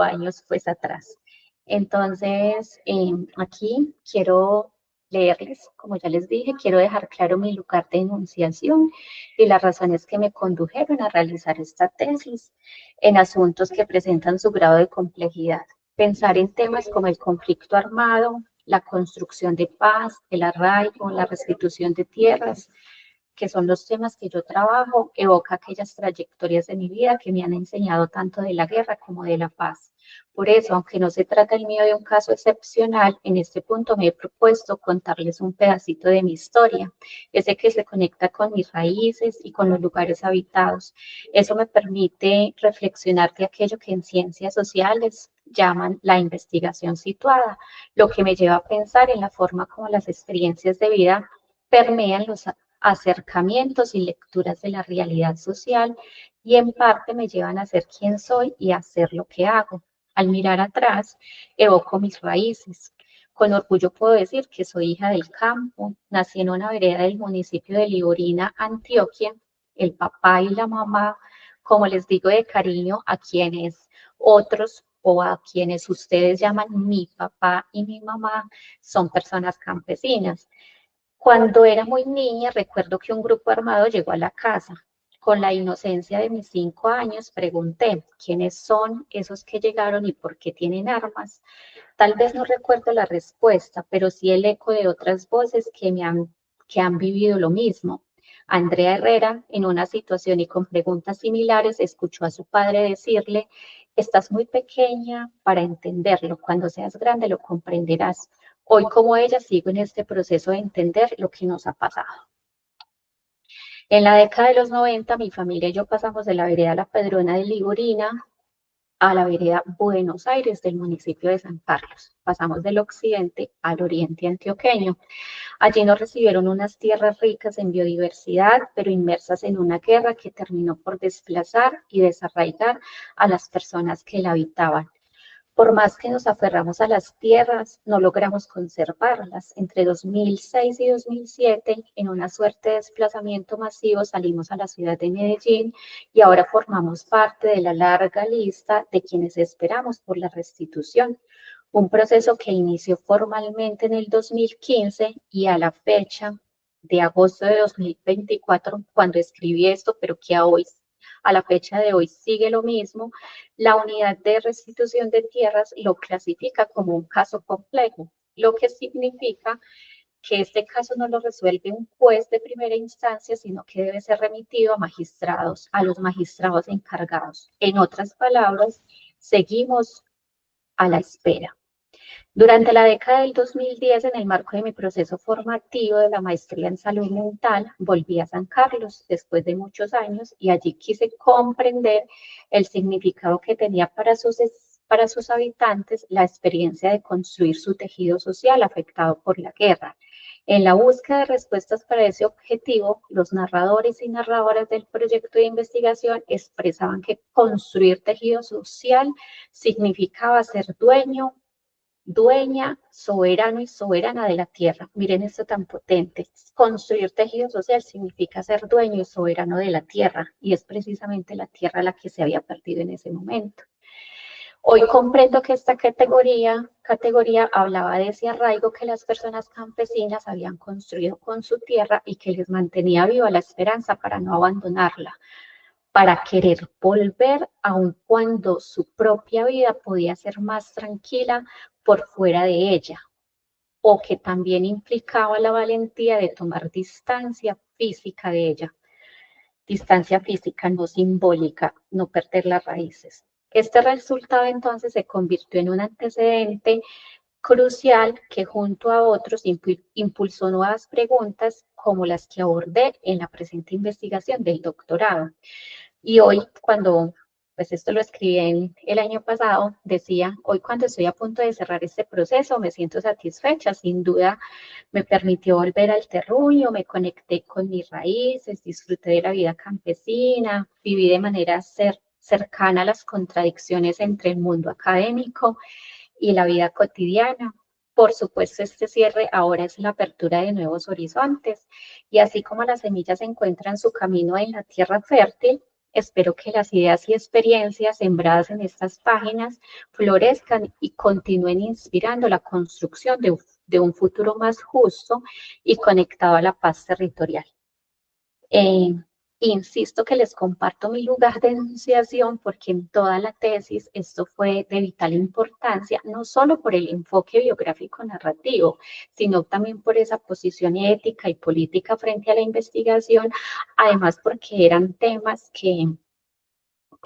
años pues atrás. Entonces, aquí quiero leerles, como ya les dije, quiero dejar claro mi lugar de enunciación y las razones que me condujeron a realizar esta tesis en asuntos que presentan su grado de complejidad. Pensar en temas como el conflicto armado, la construcción de paz, el arraigo, la restitución de tierras, que son los temas que yo trabajo, evoca aquellas trayectorias de mi vida que me han enseñado tanto de la guerra como de la paz. Por eso, aunque no se trata el mío de un caso excepcional, en este punto me he propuesto contarles un pedacito de mi historia, ese que se conecta con mis raíces y con los lugares habitados. Eso me permite reflexionar de aquello que en ciencias sociales llaman la investigación situada, lo que me lleva a pensar en la forma como las experiencias de vida permean los acercamientos y lecturas de la realidad social y en parte me llevan a ser quien soy y a hacer lo que hago. Al mirar atrás, evoco mis raíces. Con orgullo puedo decir que soy hija del campo, nací en una vereda del municipio de Liborina, Antioquia. El papá y la mamá, como les digo de cariño, a quienes otros o a quienes ustedes llaman mi papá y mi mamá, son personas campesinas. Cuando era muy niña, recuerdo que un grupo armado llegó a la casa. Con la inocencia de mis 5 años, pregunté quiénes son esos que llegaron y por qué tienen armas. Tal vez no recuerdo la respuesta, pero sí el eco de otras voces que han vivido lo mismo. Andrea Herrera, en una situación y con preguntas similares, escuchó a su padre decirle: estás muy pequeña para entenderlo, cuando seas grande lo comprenderás. Hoy, como ella, sigo en este proceso de entender lo que nos ha pasado. En la década de los 90, mi familia y yo pasamos de la vereda La Pedrona de Ligorina a la vereda Buenos Aires del municipio de San Carlos. Pasamos del occidente al oriente antioqueño. Allí nos recibieron unas tierras ricas en biodiversidad, pero inmersas en una guerra que terminó por desplazar y desarraigar a las personas que la habitaban. Por más que nos aferramos a las tierras, no logramos conservarlas. Entre 2006 y 2007, en una suerte de desplazamiento masivo, salimos a la ciudad de Medellín y ahora formamos parte de la larga lista de quienes esperamos por la restitución. Un proceso que inició formalmente en el 2015 y a la fecha de agosto de 2024, cuando escribí esto, pero que a la fecha de hoy sigue lo mismo, la unidad de restitución de tierras lo clasifica como un caso complejo, lo que significa que este caso no lo resuelve un juez de primera instancia, sino que debe ser remitido a magistrados, a los magistrados encargados. En otras palabras, seguimos a la espera. Durante la década del 2010, en el marco de mi proceso formativo de la maestría en salud mental, volví a San Carlos después de muchos años y allí quise comprender el significado que tenía para sus habitantes la experiencia de construir su tejido social afectado por la guerra. En la búsqueda de respuestas para ese objetivo, los narradores y narradoras del proyecto de investigación expresaban que construir tejido social significaba ser dueño, dueña, soberano y soberana de la tierra. Miren esto tan potente. Construir tejido social significa ser dueño y soberano de la tierra, y es precisamente la tierra la que se había perdido en ese momento. Hoy comprendo que esta categoría hablaba de ese arraigo que las personas campesinas habían construido con su tierra y que les mantenía viva la esperanza para no abandonarla, para querer volver aun cuando su propia vida podía ser más tranquila por fuera de ella, o que también implicaba la valentía de tomar distancia física de ella. Distancia física, no simbólica, no perder las raíces. Este resultado entonces se convirtió en un antecedente crucial que junto a otros impulsó nuevas preguntas como las que abordé en la presente investigación del doctorado. Y hoy, cuando, pues esto lo escribí el año pasado, decía, hoy cuando estoy a punto de cerrar este proceso me siento satisfecha, sin duda me permitió volver al terruño, me conecté con mis raíces, disfruté de la vida campesina, viví de manera cercana a las contradicciones entre el mundo académico y la vida cotidiana. Por supuesto, este cierre ahora es la apertura de nuevos horizontes y así como las semillas encuentran su camino en la tierra fértil, espero que las ideas y experiencias sembradas en estas páginas florezcan y continúen inspirando la construcción de un futuro más justo y conectado a la paz territorial. Insisto que les comparto mi lugar de enunciación porque en toda la tesis esto fue de vital importancia, no solo por el enfoque biográfico narrativo, sino también por esa posición ética y política frente a la investigación, además porque eran temas que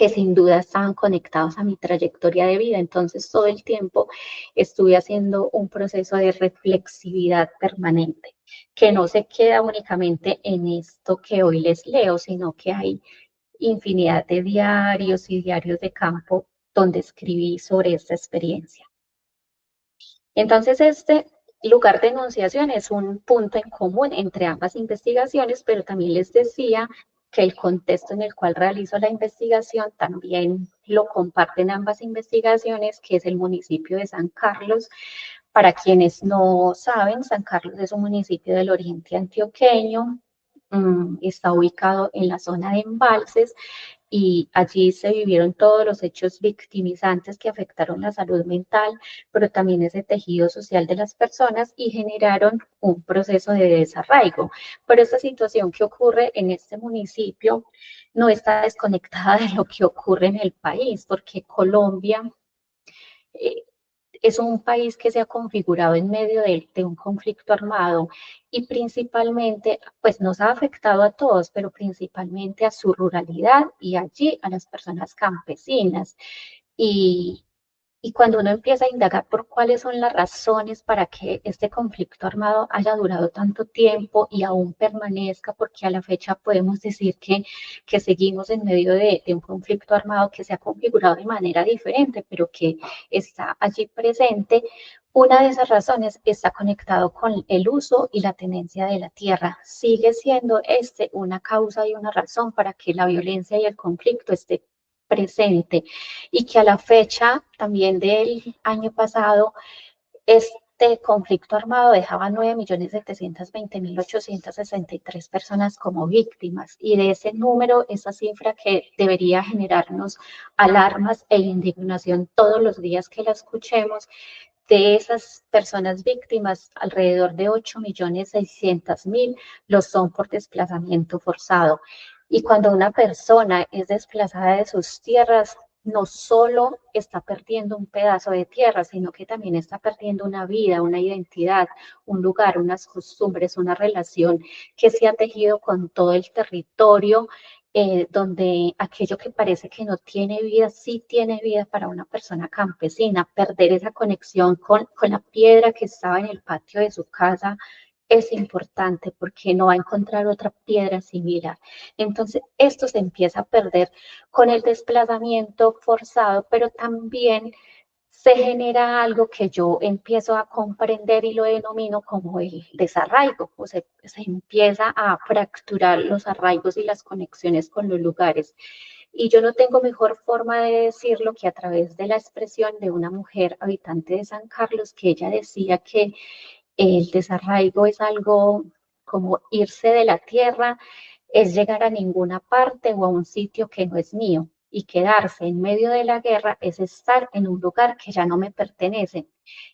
sin duda estaban conectados a mi trayectoria de vida. Entonces, todo el tiempo estuve haciendo un proceso de reflexividad permanente, que no se queda únicamente en esto que hoy les leo, sino que hay infinidad de diarios y diarios de campo donde escribí sobre esta experiencia. Entonces, este lugar de enunciación es un punto en común entre ambas investigaciones, pero también les decía que el contexto en el cual realizo la investigación también lo comparten ambas investigaciones, que es el municipio de San Carlos. Para quienes no saben, San Carlos es un municipio del oriente antioqueño, está ubicado en la zona de embalses y allí se vivieron todos los hechos victimizantes que afectaron la salud mental, pero también ese tejido social de las personas y generaron un proceso de desarraigo. Pero esta situación que ocurre en este municipio no está desconectada de lo que ocurre en el país, porque Colombia es un país que se ha configurado en medio de un conflicto armado y principalmente, pues nos ha afectado a todos, pero principalmente a su ruralidad y allí a las personas campesinas. Y, y cuando uno empieza a indagar por cuáles son las razones para que este conflicto armado haya durado tanto tiempo y aún permanezca, porque a la fecha podemos decir que seguimos en medio de un conflicto armado que se ha configurado de manera diferente, pero que está allí presente, una de esas razones está conectado con el uso y la tenencia de la tierra. Sigue siendo una causa y una razón para que la violencia y el conflicto esté presente y que a la fecha también del año pasado este conflicto armado dejaba 9.720.863 personas como víctimas y de ese número, esa cifra que debería generarnos alarmas e indignación todos los días que la escuchemos, de esas personas víctimas, alrededor de 8.600.000 lo son por desplazamiento forzado. Y cuando una persona es desplazada de sus tierras, no solo está perdiendo un pedazo de tierra, sino que también está perdiendo una vida, una identidad, un lugar, unas costumbres, una relación que se ha tejido con todo el territorio, donde aquello que parece que no tiene vida, sí tiene vida para una persona campesina. Perder esa conexión con la piedra que estaba en el patio de su casa es importante porque no va a encontrar otra piedra similar. Entonces, esto se empieza a perder con el desplazamiento forzado, pero también se genera algo que yo empiezo a comprender y lo denomino como el desarraigo, o sea, se empieza a fracturar los arraigos y las conexiones con los lugares. Y yo no tengo mejor forma de decirlo que a través de la expresión de una mujer habitante de San Carlos, que ella decía que el desarraigo es algo como irse de la tierra, es llegar a ninguna parte o a un sitio que no es mío. Y quedarse en medio de la guerra es estar en un lugar que ya no me pertenece.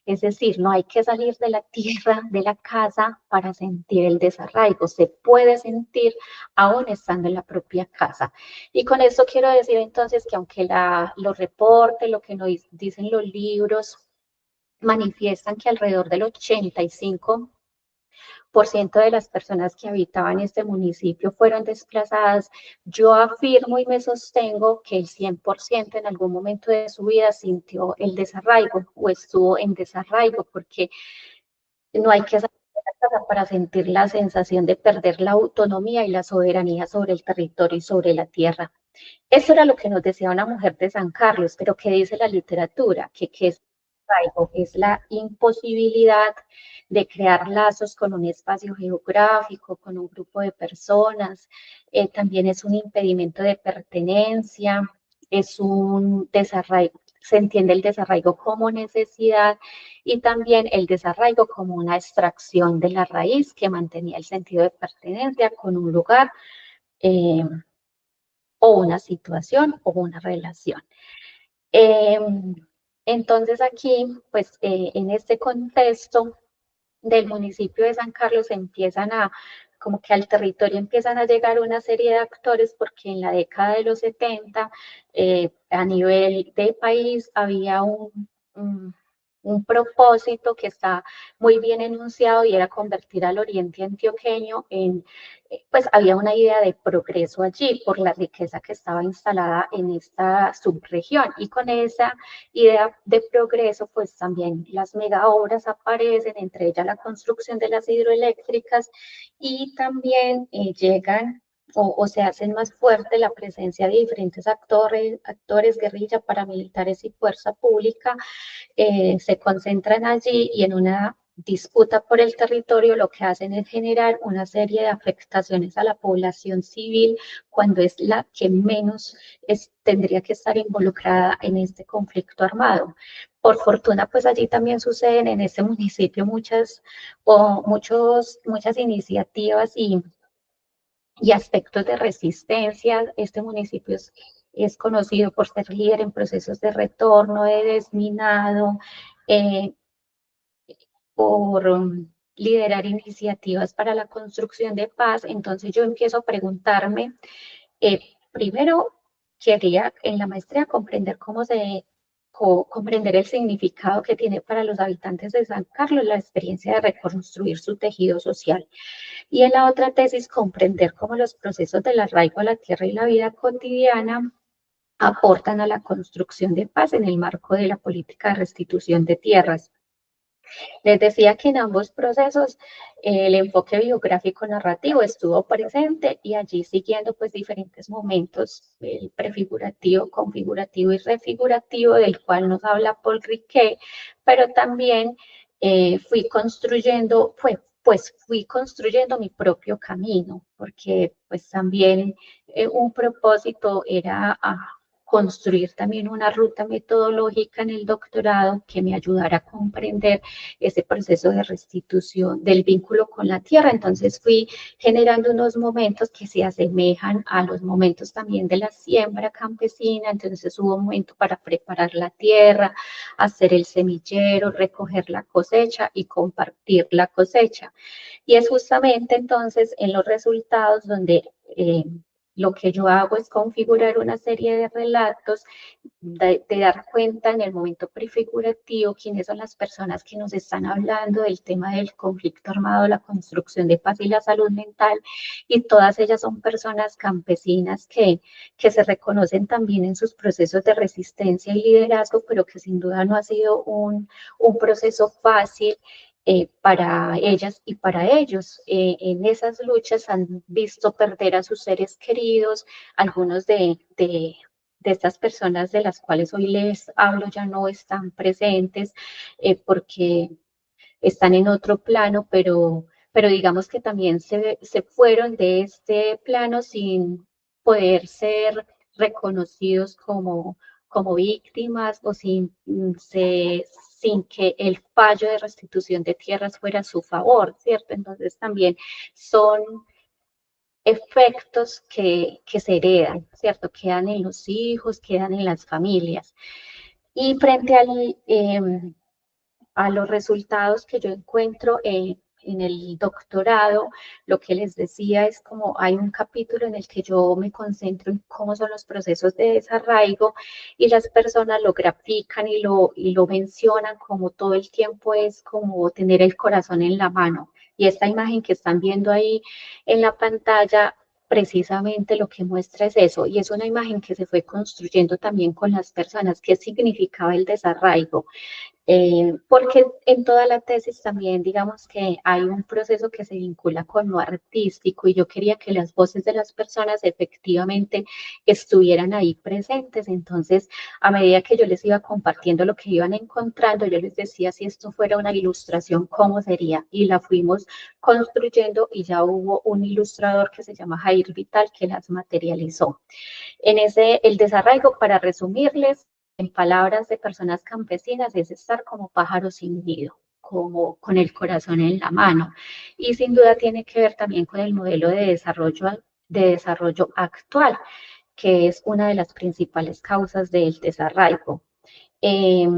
Es decir, no hay que salir de la tierra, de la casa, para sentir el desarraigo. Se puede sentir aún estando en la propia casa. Y con esto quiero decir entonces que aunque los reportes, lo que nos dicen los libros, manifiestan que alrededor del 85% de las personas que habitaban este municipio fueron desplazadas, yo afirmo y me sostengo que el 100% en algún momento de su vida sintió el desarraigo o estuvo en desarraigo, porque no hay que salir de la casa para sentir la sensación de perder la autonomía y la soberanía sobre el territorio y sobre la tierra. Eso era lo que nos decía una mujer de San Carlos, pero ¿qué dice la literatura? Que es arraigo, es la imposibilidad de crear lazos con un espacio geográfico, con un grupo de personas, también es un impedimento de pertenencia, es un desarraigo, se entiende el desarraigo como necesidad y también el desarraigo como una extracción de la raíz que mantenía el sentido de pertenencia con un lugar o una situación o una relación. Eh, entonces aquí, pues en este contexto del municipio de San Carlos empiezan a, como que al territorio empiezan a llegar una serie de actores porque en la década de los 70 a nivel de país había un propósito que está muy bien enunciado y era convertir al oriente antioqueño en, pues había una idea de progreso allí por la riqueza que estaba instalada en esta subregión y con esa idea de progreso pues también las mega obras aparecen, entre ellas la construcción de las hidroeléctricas y también llegan o se hacen más fuerte la presencia de diferentes actores, guerrilla, paramilitares y fuerza pública se concentran allí y en una disputa por el territorio lo que hacen es generar una serie de afectaciones a la población civil cuando es la que menos tendría que estar involucrada en este conflicto armado. Por fortuna, pues allí también suceden en este municipio muchas iniciativas y aspectos de resistencia. Este municipio es conocido por ser líder en procesos de retorno, de desminado, eh, por liderar iniciativas para la construcción de paz. Entonces yo empiezo a preguntarme, primero quería en la maestría comprender comprender el significado que tiene para los habitantes de San Carlos la experiencia de reconstruir su tejido social. Y en la otra tesis, comprender cómo los procesos del arraigo a la tierra y la vida cotidiana aportan a la construcción de paz en el marco de la política de restitución de tierras. Les decía que en ambos procesos el enfoque biográfico narrativo estuvo presente y allí siguiendo pues diferentes momentos, el prefigurativo, configurativo y refigurativo del cual nos habla Paul Riquet, pero también fui construyendo mi propio camino, porque pues también un propósito era construir también una ruta metodológica en el doctorado que me ayudara a comprender ese proceso de restitución del vínculo con la tierra. Entonces fui generando unos momentos que se asemejan a los momentos también de la siembra campesina. Entonces hubo un momento para preparar la tierra, hacer el semillero, recoger la cosecha y compartir la cosecha. Y es justamente entonces en los resultados donde lo que yo hago es configurar una serie de relatos, de dar cuenta en el momento prefigurativo quiénes son las personas que nos están hablando del tema del conflicto armado, la construcción de paz y la salud mental, y todas ellas son personas campesinas que se reconocen también en sus procesos de resistencia y liderazgo, pero que sin duda no ha sido un proceso fácil para ellas y para ellos. En esas luchas han visto perder a sus seres queridos, algunos de de estas personas de las cuales hoy les hablo ya no están presentes porque están en otro plano, pero digamos que también se fueron de este plano sin poder ser reconocidos como víctimas o sin que el fallo de restitución de tierras fuera a su favor, ¿cierto? Entonces también son efectos que se heredan, ¿cierto? Quedan en los hijos, quedan en las familias. Y frente a los resultados que yo encuentro en el doctorado, lo que les decía es como hay un capítulo en el que yo me concentro en cómo son los procesos de desarraigo y las personas lo grafican y lo mencionan como todo el tiempo es como tener el corazón en la mano. Y esta imagen que están viendo ahí en la pantalla precisamente lo que muestra es eso, y es una imagen que se fue construyendo también con las personas, qué significaba el desarraigo, porque en toda la tesis también digamos que hay un proceso que se vincula con lo artístico y yo quería que las voces de las personas efectivamente estuvieran ahí presentes. Entonces, a medida que yo les iba compartiendo lo que iban encontrando, yo les decía si esto fuera una ilustración, ¿cómo sería? Y la fuimos construyendo y ya hubo un ilustrador que se llama Jair Vital que las materializó. El desarraigo, para resumirles, en palabras de personas campesinas, es estar como pájaro sin nido, como con el corazón en la mano. Y sin duda tiene que ver también con el modelo de desarrollo actual, que es una de las principales causas del desarraigo. Eh,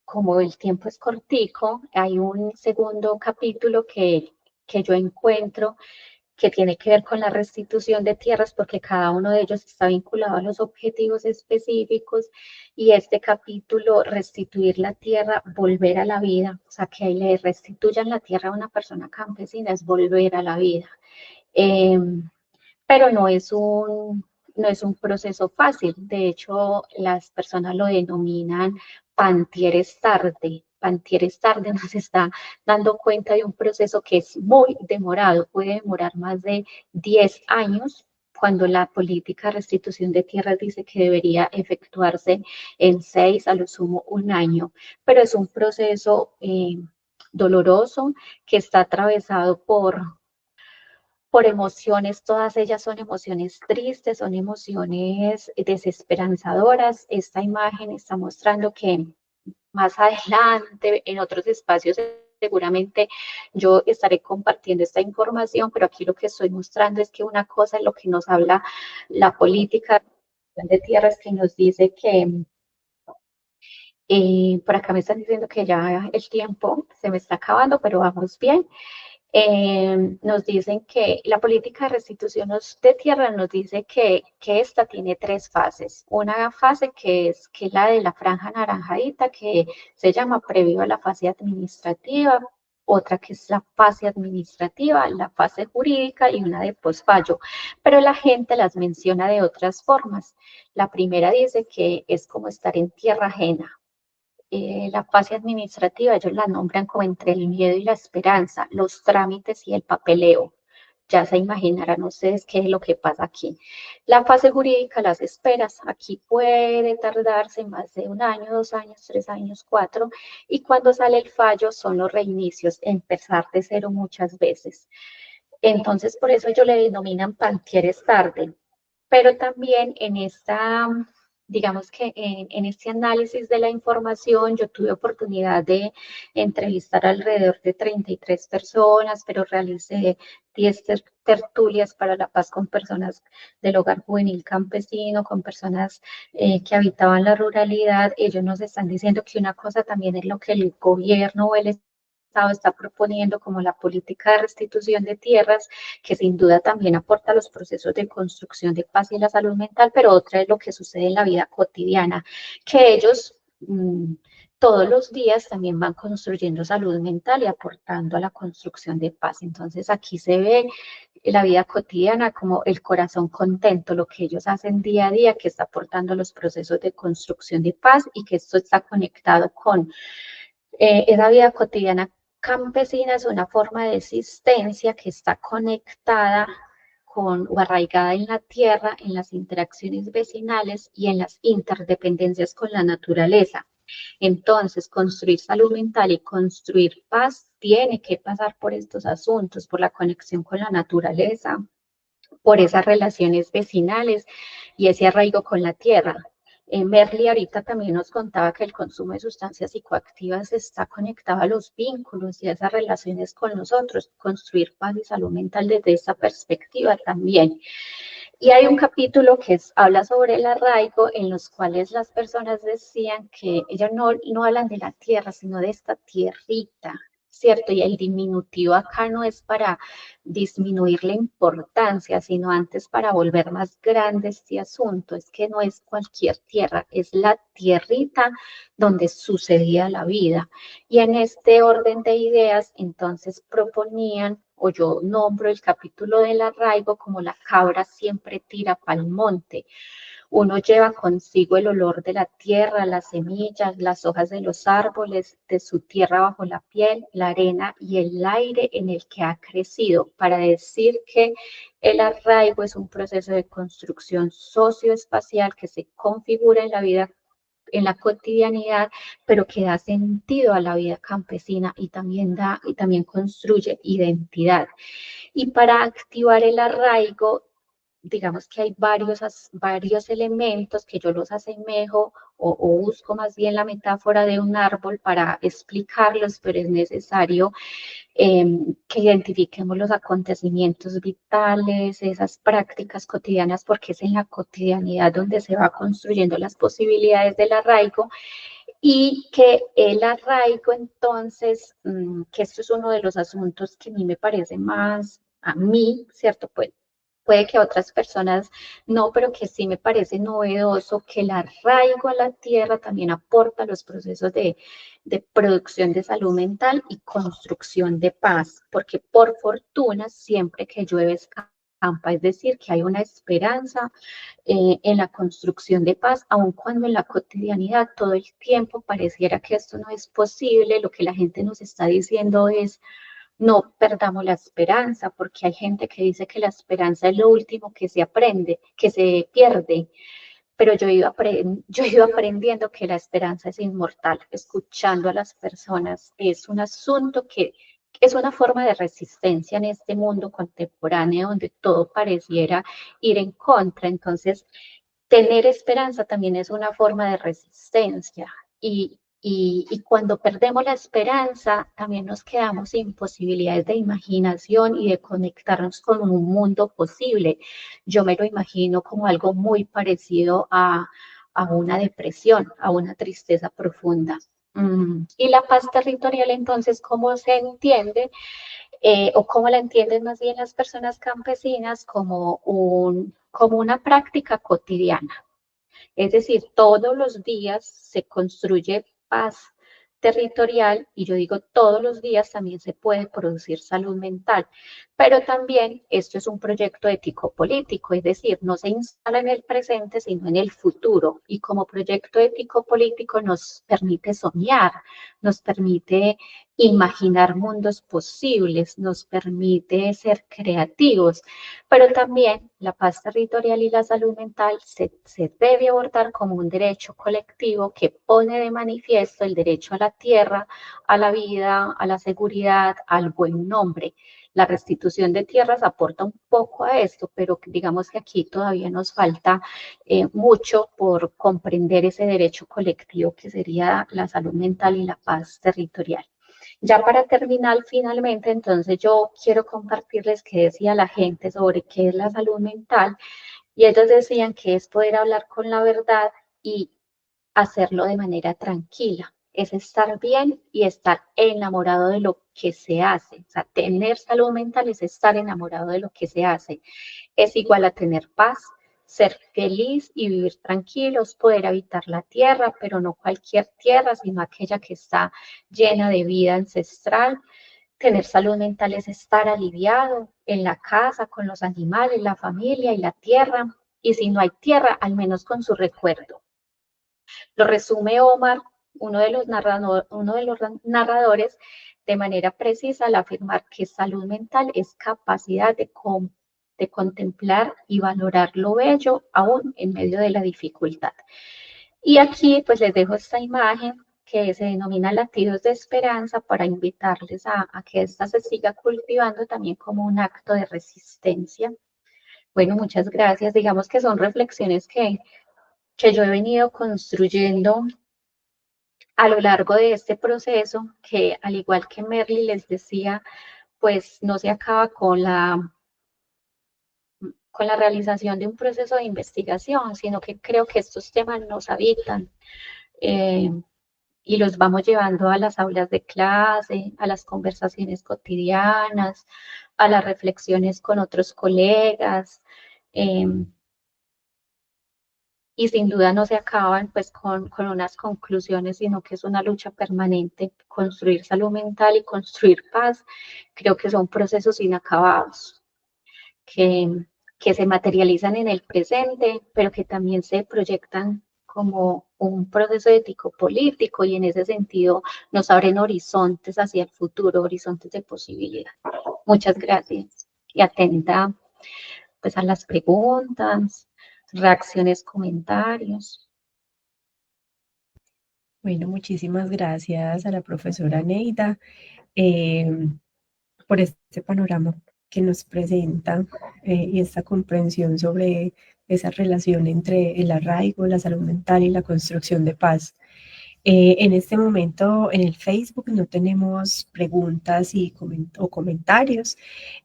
como el tiempo es cortico, hay un segundo capítulo que yo encuentro que tiene que ver con la restitución de tierras, porque cada uno de ellos está vinculado a los objetivos específicos, y este capítulo, restituir la tierra, volver a la vida, o sea, que le restituyan la tierra a una persona campesina es volver a la vida. Eh, pero no es un proceso fácil. De hecho, las personas lo denominan pantieres tarde. Pantieres tarde nos está dando cuenta de un proceso que es muy demorado, puede demorar más de 10 años, cuando la política de restitución de tierras dice que debería efectuarse en 6, a lo sumo un año, pero es un proceso doloroso que está atravesado por emociones, todas ellas son emociones tristes, son emociones desesperanzadoras. Esta imagen está mostrando que más adelante, en otros espacios, seguramente yo estaré compartiendo esta información, pero aquí lo que estoy mostrando es que una cosa es lo que nos habla la política de tierras, que nos dice que, por acá me están diciendo que ya el tiempo se me está acabando, pero vamos bien. Nos dicen que la política de restitución de tierra nos dice que esta tiene 3 fases. Una fase que es la de la franja naranjadita, que se llama previo a la fase administrativa, otra que es la fase administrativa, la fase jurídica y una de posfallo. Pero la gente las menciona de otras formas. La primera dice que es como estar en tierra ajena. La fase administrativa, ellos la nombran como entre el miedo y la esperanza, los trámites y el papeleo. Ya se imaginarán ustedes qué es lo que pasa aquí. La fase jurídica, las esperas. Aquí puede tardarse más de 1 año, 2 años, 3 años, 4. Y cuando sale el fallo son los reinicios, empezar de cero muchas veces. Entonces, por eso ellos le denominan pantieres tarde. Pero también en esta, digamos que en este análisis de la información, yo tuve oportunidad de entrevistar alrededor de 33 personas, pero realicé 10 tertulias para la paz con personas del hogar juvenil campesino, con personas que habitaban la ruralidad. Ellos nos están diciendo que una cosa también es lo que el gobierno o el Estado está proponiendo como la política de restitución de tierras, que sin duda también aporta a los procesos de construcción de paz y la salud mental, pero otra es lo que sucede en la vida cotidiana, que ellos todos los días también van construyendo salud mental y aportando a la construcción de paz. Entonces aquí se ve la vida cotidiana como el corazón contento, lo que ellos hacen día a día, que está aportando a los procesos de construcción de paz, y que esto está conectado con esa vida cotidiana campesina. Es una forma de existencia que está conectada con o arraigada en la tierra, en las interacciones vecinales y en las interdependencias con la naturaleza. Entonces, construir salud mental y construir paz tiene que pasar por estos asuntos, por la conexión con la naturaleza, por esas relaciones vecinales y ese arraigo con la tierra. Merly ahorita también nos contaba que el consumo de sustancias psicoactivas está conectado a los vínculos y a esas relaciones con nosotros, construir paz y salud mental desde esa perspectiva también. Y hay un capítulo que habla sobre el arraigo, en los cuales las personas decían que ellas no hablan de la tierra, sino de esta tierrita, ¿cierto? Y el diminutivo acá no es para disminuir la importancia, sino antes para volver más grande este asunto. Es que no es cualquier tierra, es la tierrita donde sucedía la vida. Y en este orden de ideas, entonces proponían, o yo nombro el capítulo del arraigo como la cabra siempre tira pa'l monte. Uno lleva consigo el olor de la tierra, las semillas, las hojas de los árboles, de su tierra bajo la piel, la arena y el aire en el que ha crecido, para decir que el arraigo es un proceso de construcción socioespacial que se configura en la vida, en la cotidianidad, pero que da sentido a la vida campesina y también construye identidad. Y para activar el arraigo, digamos que hay varios elementos que yo los asemejo o busco más bien la metáfora de un árbol para explicarlos, pero es necesario que identifiquemos los acontecimientos vitales, esas prácticas cotidianas, porque es en la cotidianidad donde se va construyendo las posibilidades del arraigo. Y que el arraigo, entonces, que esto es uno de los asuntos que a mí me parece más, a mí, ¿cierto? Pues puede que a otras personas no, pero que sí me parece novedoso que el arraigo a la tierra también aporta los procesos de producción de salud mental y construcción de paz, porque por fortuna siempre que llueve escampa, es decir, que hay una esperanza en la construcción de paz, aun cuando en la cotidianidad todo el tiempo pareciera que esto no es posible. Lo que la gente nos está diciendo es: no perdamos la esperanza, porque hay gente que dice que la esperanza es lo último que se aprende, que se pierde. Pero yo he ido aprendiendo que la esperanza es inmortal, escuchando a las personas. Es un asunto que es una forma de resistencia en este mundo contemporáneo donde todo pareciera ir en contra. Entonces, tener esperanza también es una forma de resistencia. Y cuando perdemos la esperanza, también nos quedamos sin posibilidades de imaginación y de conectarnos con un mundo posible. Yo me lo imagino como algo muy parecido a una depresión, a una tristeza profunda. Y la paz territorial, entonces, ¿cómo se entiende? O cómo la entienden más bien las personas campesinas como una práctica cotidiana. Es decir, todos los días se construye paz territorial, y yo digo todos los días también se puede producir salud mental, pero también esto es un proyecto ético-político, es decir, no se instala en el presente sino en el futuro, y como proyecto ético-político nos permite soñar, nos permite imaginar mundos posibles, nos permite ser creativos, pero también la paz territorial y la salud mental se debe abordar como un derecho colectivo que pone de manifiesto el derecho a la tierra, a la vida, a la seguridad, al buen nombre. La restitución de tierras aporta un poco a esto, pero digamos que aquí todavía nos falta mucho por comprender ese derecho colectivo que sería la salud mental y la paz territorial. Ya para terminar, finalmente, entonces yo quiero compartirles qué decía la gente sobre qué es la salud mental, y ellos decían que es poder hablar con la verdad y hacerlo de manera tranquila. Es estar bien y estar enamorado de lo que se hace. O sea, tener salud mental es estar enamorado de lo que se hace. Es igual a tener paz, ser feliz y vivir tranquilos, poder habitar la tierra, pero no cualquier tierra, sino aquella que está llena de vida ancestral. Tener salud mental es estar aliviado en la casa, con los animales, la familia y la tierra. Y si no hay tierra, al menos con su recuerdo. Lo resume Omar, uno de los narradores, de manera precisa al afirmar que salud mental es capacidad de de contemplar y valorar lo bello aún en medio de la dificultad. Y aquí pues les dejo esta imagen que se denomina Latidos de Esperanza para invitarles a que esta se siga cultivando también como un acto de resistencia. Bueno, muchas gracias. Digamos que son reflexiones que yo he venido construyendo a lo largo de este proceso, que al igual que Merly les decía, pues no se acaba con la realización de un proceso de investigación, sino que creo que estos temas nos habitan y los vamos llevando a las aulas de clase, a las conversaciones cotidianas, a las reflexiones con otros colegas. Eh, y sin duda no se acaban pues con unas conclusiones, sino que es una lucha permanente. Construir salud mental y construir paz, creo que son procesos inacabados, que se materializan en el presente, pero que también se proyectan como un proceso ético-político y en ese sentido nos abren horizontes hacia el futuro, horizontes de posibilidad. Muchas gracias y atenta pues a las preguntas, reacciones, comentarios.
Bueno, muchísimas gracias a la profesora Neida por este panorama que nos presenta y esta comprensión sobre esa relación entre el arraigo, la salud mental y la construcción de paz. En este momento en el Facebook no tenemos preguntas o comentarios,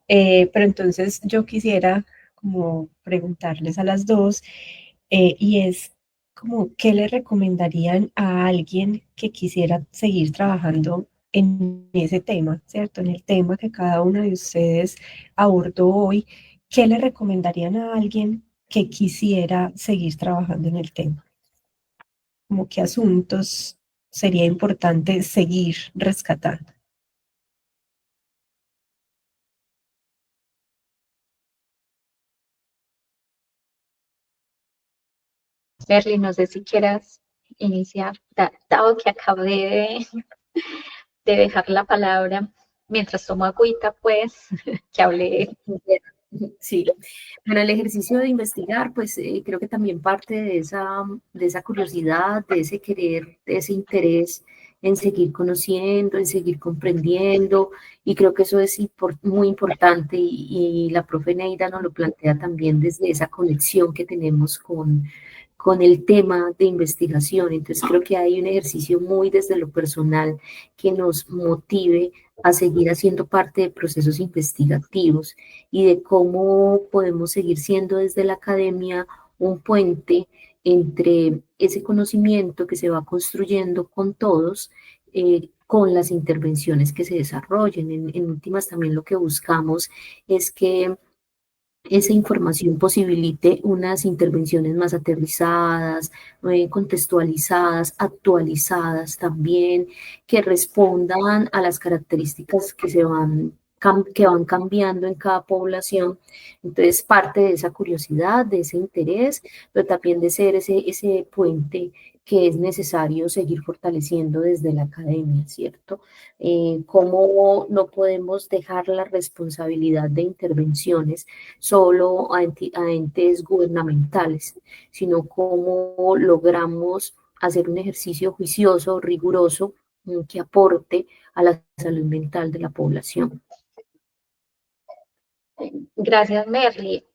pero entonces yo quisiera como preguntarles a las dos y es como, ¿qué le recomendarían a alguien que quisiera seguir trabajando en ese tema, ¿cierto? En el tema que cada uno de ustedes abordó hoy, ¿qué le recomendarían a alguien que quisiera seguir trabajando en el tema? Como qué asuntos sería importante seguir rescatando.
Berly, no sé si quieras iniciar, dado que acabé de dejar la palabra mientras tomo agüita, pues, que hablé.
Sí, bueno, el ejercicio de investigar, pues creo que también parte de esa curiosidad, de ese querer, de ese interés en seguir conociendo, en seguir comprendiendo, y creo que eso es muy importante y la profe Neida nos lo plantea también desde esa conexión que tenemos con el tema de investigación. Entonces creo que hay un ejercicio muy desde lo personal que nos motive a seguir haciendo parte de procesos investigativos y de cómo podemos seguir siendo desde la academia un puente entre ese conocimiento que se va construyendo con todos, con las intervenciones que se desarrollen. En últimas, también lo que buscamos es que esa información posibilite unas intervenciones más aterrizadas, contextualizadas, actualizadas también, que respondan a las características que van cambiando en cada población. Entonces, parte de esa curiosidad, de ese interés, pero también de ser ese puente que es necesario seguir fortaleciendo desde la academia, ¿cierto? Cómo no podemos dejar la responsabilidad de intervenciones solo a entes gubernamentales, sino cómo logramos hacer un ejercicio juicioso, riguroso, que aporte a la salud mental de la población.
Gracias, Merly.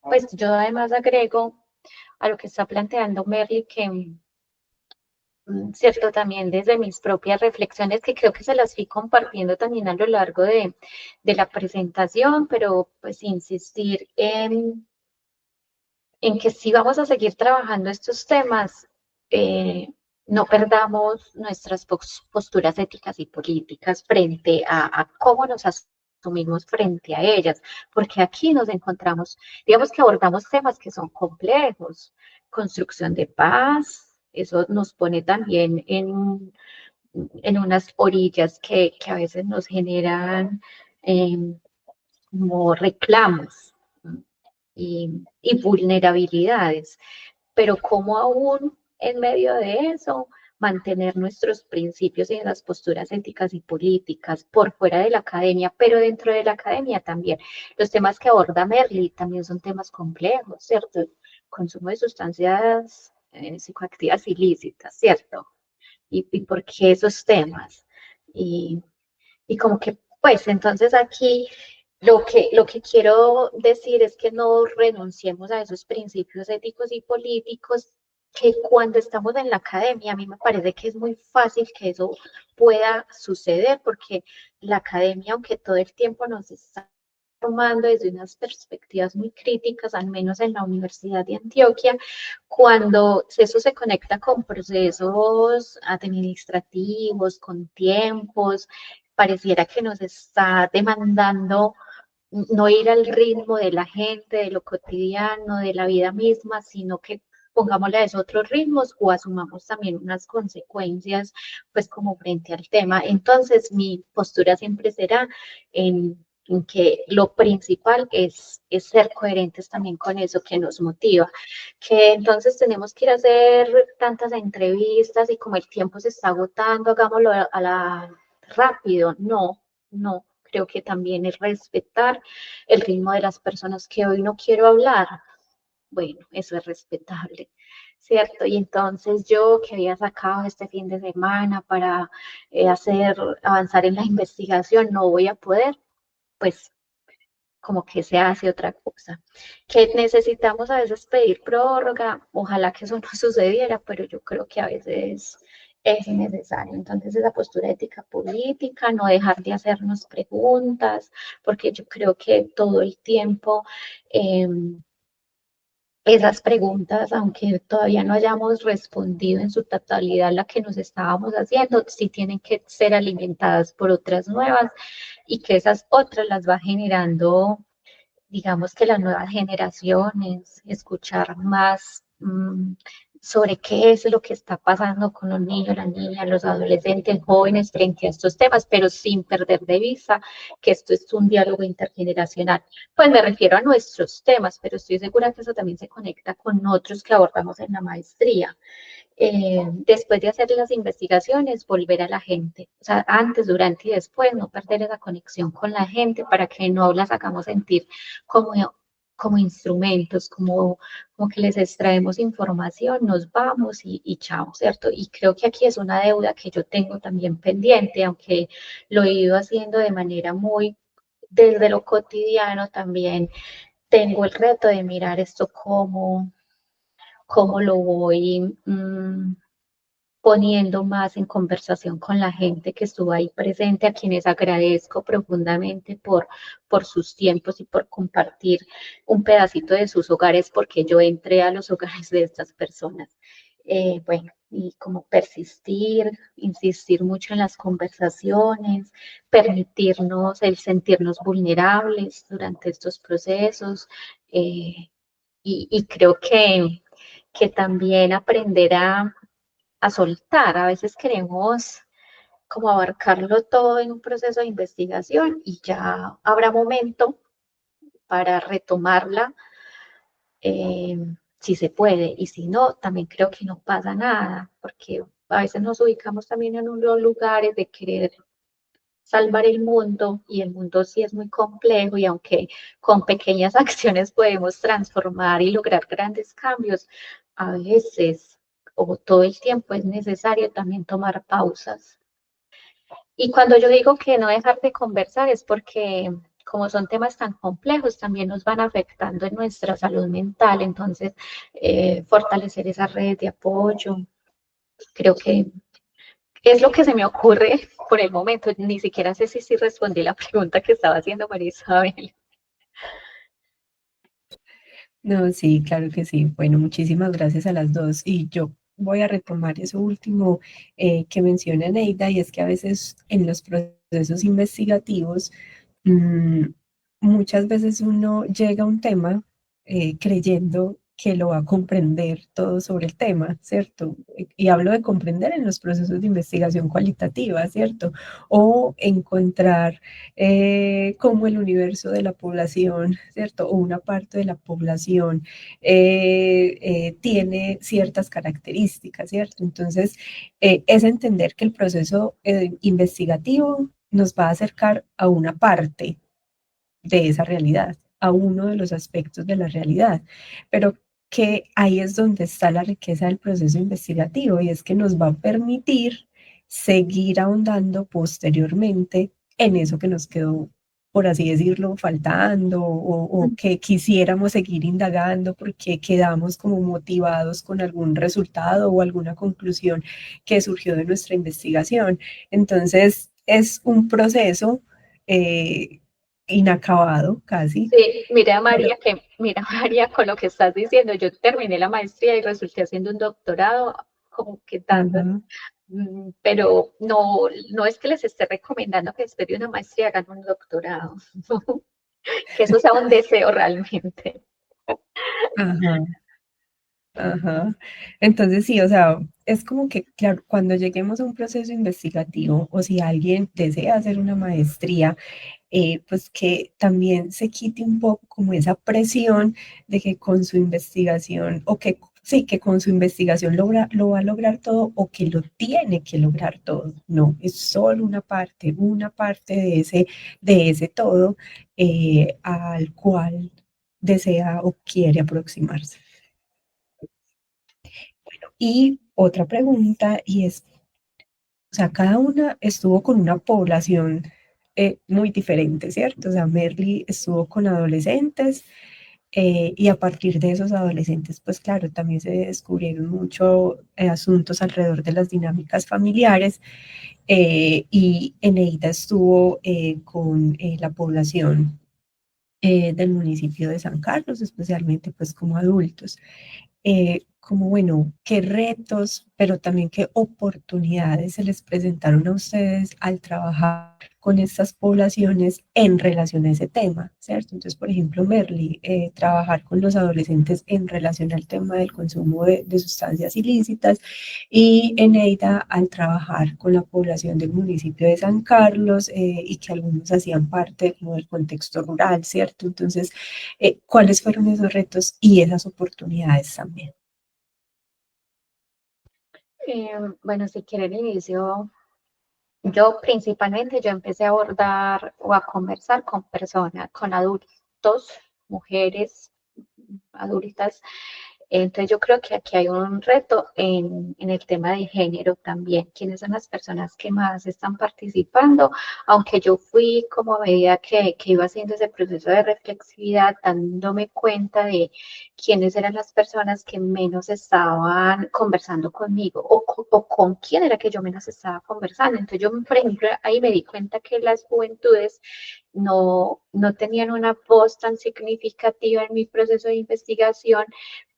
Pues yo además agrego a lo que está planteando Merly que, cierto, también desde mis propias reflexiones, que creo que se las fui compartiendo también a lo largo de la presentación, pero pues insistir en que si vamos a seguir trabajando estos temas, no perdamos nuestras posturas éticas y políticas frente a cómo nos asumimos frente a ellas, porque aquí nos encontramos, digamos que abordamos temas que son complejos, construcción de paz, eso nos pone también en unas orillas que a veces nos generan como reclamos y vulnerabilidades, pero como aún en medio de eso mantener nuestros principios y las posturas éticas y políticas por fuera de la academia, pero dentro de la academia también. Los temas que aborda Merli también son temas complejos, ¿cierto? El consumo de sustancias psicoactivas ilícitas, ¿cierto? Y por qué esos temas. Y como que, pues, entonces aquí lo que quiero decir es que no renunciemos a esos principios éticos y políticos que cuando estamos en la academia, a mí me parece que es muy fácil que eso pueda suceder, porque la academia, aunque todo el tiempo nos está formando desde unas perspectivas muy críticas, al menos en la Universidad de Antioquia, cuando eso se conecta con procesos administrativos, con tiempos, pareciera que nos está demandando no ir al ritmo de la gente, de lo cotidiano, de la vida misma, sino que pongámosle a esos otros ritmos o asumamos también unas consecuencias, pues como frente al tema. Entonces, mi postura siempre será en que lo principal es ser coherentes también con eso que nos motiva, que entonces tenemos que ir a hacer tantas entrevistas y como el tiempo se está agotando, hagámoslo a la rápido. No, no, creo que también es respetar el ritmo de las personas que hoy no quiero hablar. Bueno, eso es respetable, ¿cierto? Y entonces yo que había sacado este fin de semana para avanzar en la investigación, no voy a poder, pues como que se hace otra cosa. Que necesitamos a veces pedir prórroga, ojalá que eso no sucediera, pero yo creo que a veces es innecesario. Entonces esa postura ética política, no dejar de hacernos preguntas, porque yo creo que todo el tiempo esas preguntas, aunque todavía no hayamos respondido en su totalidad la que nos estábamos haciendo, sí tienen que ser alimentadas por otras nuevas y que esas otras las va generando, digamos que las nuevas generaciones, escuchar más sobre qué es lo que está pasando con los niños, las niñas, los adolescentes, jóvenes frente a estos temas, pero sin perder de vista que esto es un diálogo intergeneracional. Pues me refiero a nuestros temas, pero estoy segura que eso también se conecta con otros que abordamos en la maestría. Después de hacer las investigaciones, volver a la gente, o sea, antes, durante y después, no perder esa conexión con la gente para que no las hagamos sentir como, como instrumentos, como que les extraemos información, nos vamos y chao, ¿cierto? Y creo que aquí es una deuda que yo tengo también pendiente, aunque lo he ido haciendo de manera muy desde lo cotidiano, también tengo el reto de mirar esto como cómo lo voy poniendo más en conversación con la gente que estuvo ahí presente, a quienes agradezco profundamente por sus tiempos y por compartir un pedacito de sus hogares, porque yo entré a los hogares de estas personas. Bueno, y como persistir, insistir mucho en las conversaciones, permitirnos el sentirnos vulnerables durante estos procesos. Y creo que también aprender a soltar. A veces queremos como abarcarlo todo en un proceso de investigación y ya habrá momento para retomarla si se puede, y si no, también creo que no pasa nada, porque a veces nos ubicamos también en unos lugares de querer salvar el mundo, y el mundo sí es muy complejo, y aunque con pequeñas acciones podemos transformar y lograr grandes cambios, a veces o todo el tiempo es necesario también tomar pausas. Y cuando yo digo que no dejar de conversar es porque como son temas tan complejos, también nos van afectando en nuestra salud mental, entonces fortalecer esas redes de apoyo, creo que es lo que se me ocurre por el momento. Ni siquiera sé si respondí la pregunta que estaba haciendo María Isabel.
No, sí, claro que sí. Bueno, muchísimas gracias a las dos. Y yo voy a retomar eso último que menciona Neida, y es que a veces en los procesos investigativos, muchas veces uno llega a un tema creyendo que lo va a comprender todo sobre el tema, ¿cierto? Y hablo de comprender en los procesos de investigación cualitativa, ¿cierto? O encontrar cómo el universo de la población, ¿cierto? O una parte de la población tiene ciertas características, ¿cierto? Entonces, es entender que el proceso investigativo nos va a acercar a una parte de esa realidad, a uno de los aspectos de la realidad, pero que ahí es donde está la riqueza del proceso investigativo y es que nos va a permitir seguir ahondando posteriormente en eso que nos quedó, por así decirlo, faltando o que quisiéramos seguir indagando porque quedamos como motivados con algún resultado o alguna conclusión que surgió de nuestra investigación. Entonces, es un proceso inacabado casi.
Sí, mira
Pero,
María, mira María, con lo que estás diciendo, yo terminé la maestría y resulté haciendo un doctorado, como que dando,
ajá,
pero no, no es que les esté recomendando que después de una maestría hagan un doctorado, que eso sea un deseo realmente.
ajá, ajá. Entonces sí, o sea, es como que, claro, cuando lleguemos a un proceso investigativo o si alguien desea hacer una maestría, pues que también se quite un poco como esa presión de que con su investigación o que sí, que con su investigación lo va a lograr todo o que lo tiene que lograr todo. No, es solo una parte de ese todo al cual desea o quiere aproximarse. Y otra pregunta, y es, o sea, cada una estuvo con una población muy diferente, ¿cierto? O sea, Merly estuvo con adolescentes y a partir de esos adolescentes, pues claro, también se descubrieron muchos asuntos alrededor de las dinámicas familiares y Eneida estuvo con la población del municipio de San Carlos, especialmente pues como adultos. Como bueno, qué retos, pero también qué oportunidades se les presentaron a ustedes al trabajar con estas poblaciones en relación a ese tema, ¿cierto? Entonces, por ejemplo, Merly, trabajar con los adolescentes en relación al tema del consumo de sustancias ilícitas y Eneida al trabajar con la población del municipio de San Carlos y que algunos hacían parte como del contexto rural, ¿cierto? Entonces, ¿cuáles fueron esos retos y esas oportunidades también?
Bueno, si quieren inicio, yo principalmente yo empecé a abordar o a conversar con personas, con adultos, mujeres adultas. Entonces yo creo que aquí hay un reto en el tema de género también. ¿Quiénes son las personas que más están participando? Aunque yo fui como a medida que iba haciendo ese proceso de reflexividad, dándome cuenta de quiénes eran las personas que menos estaban conversando conmigo o con quién era que yo menos estaba conversando. Entonces yo, por ejemplo, ahí me di cuenta que las juventudes no tenían una voz tan significativa en mi proceso de investigación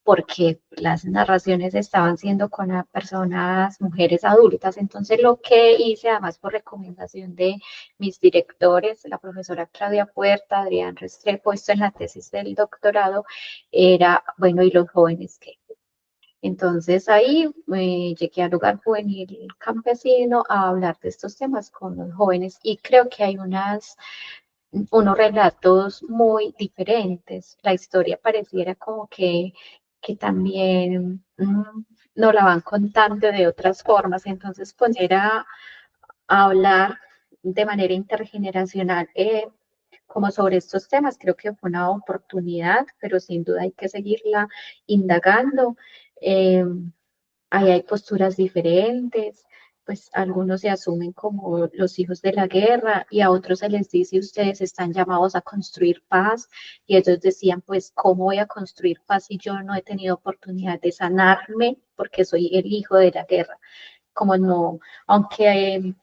porque las narraciones estaban siendo con personas, mujeres adultas. Entonces lo que hice, además por recomendación de mis directores, la profesora Claudia Puerta, Adrián Restrepo, esto en la tesis del doctorado, era, bueno, ¿y los jóvenes qué? Entonces ahí llegué al lugar juvenil campesino a hablar de estos temas con los jóvenes y creo que hay unos relatos muy diferentes. La historia pareciera como que también nos la van contando de otras formas. Entonces poner a hablar de manera intergeneracional como sobre estos temas, creo que fue una oportunidad, pero sin duda hay que seguirla indagando. Eh, Ahí hay posturas diferentes, pues algunos se asumen como los hijos de la guerra y a otros se les dice ustedes están llamados a construir paz y ellos decían pues ¿cómo voy a construir paz si yo no he tenido oportunidad de sanarme porque soy el hijo de la guerra? Como no, aunque,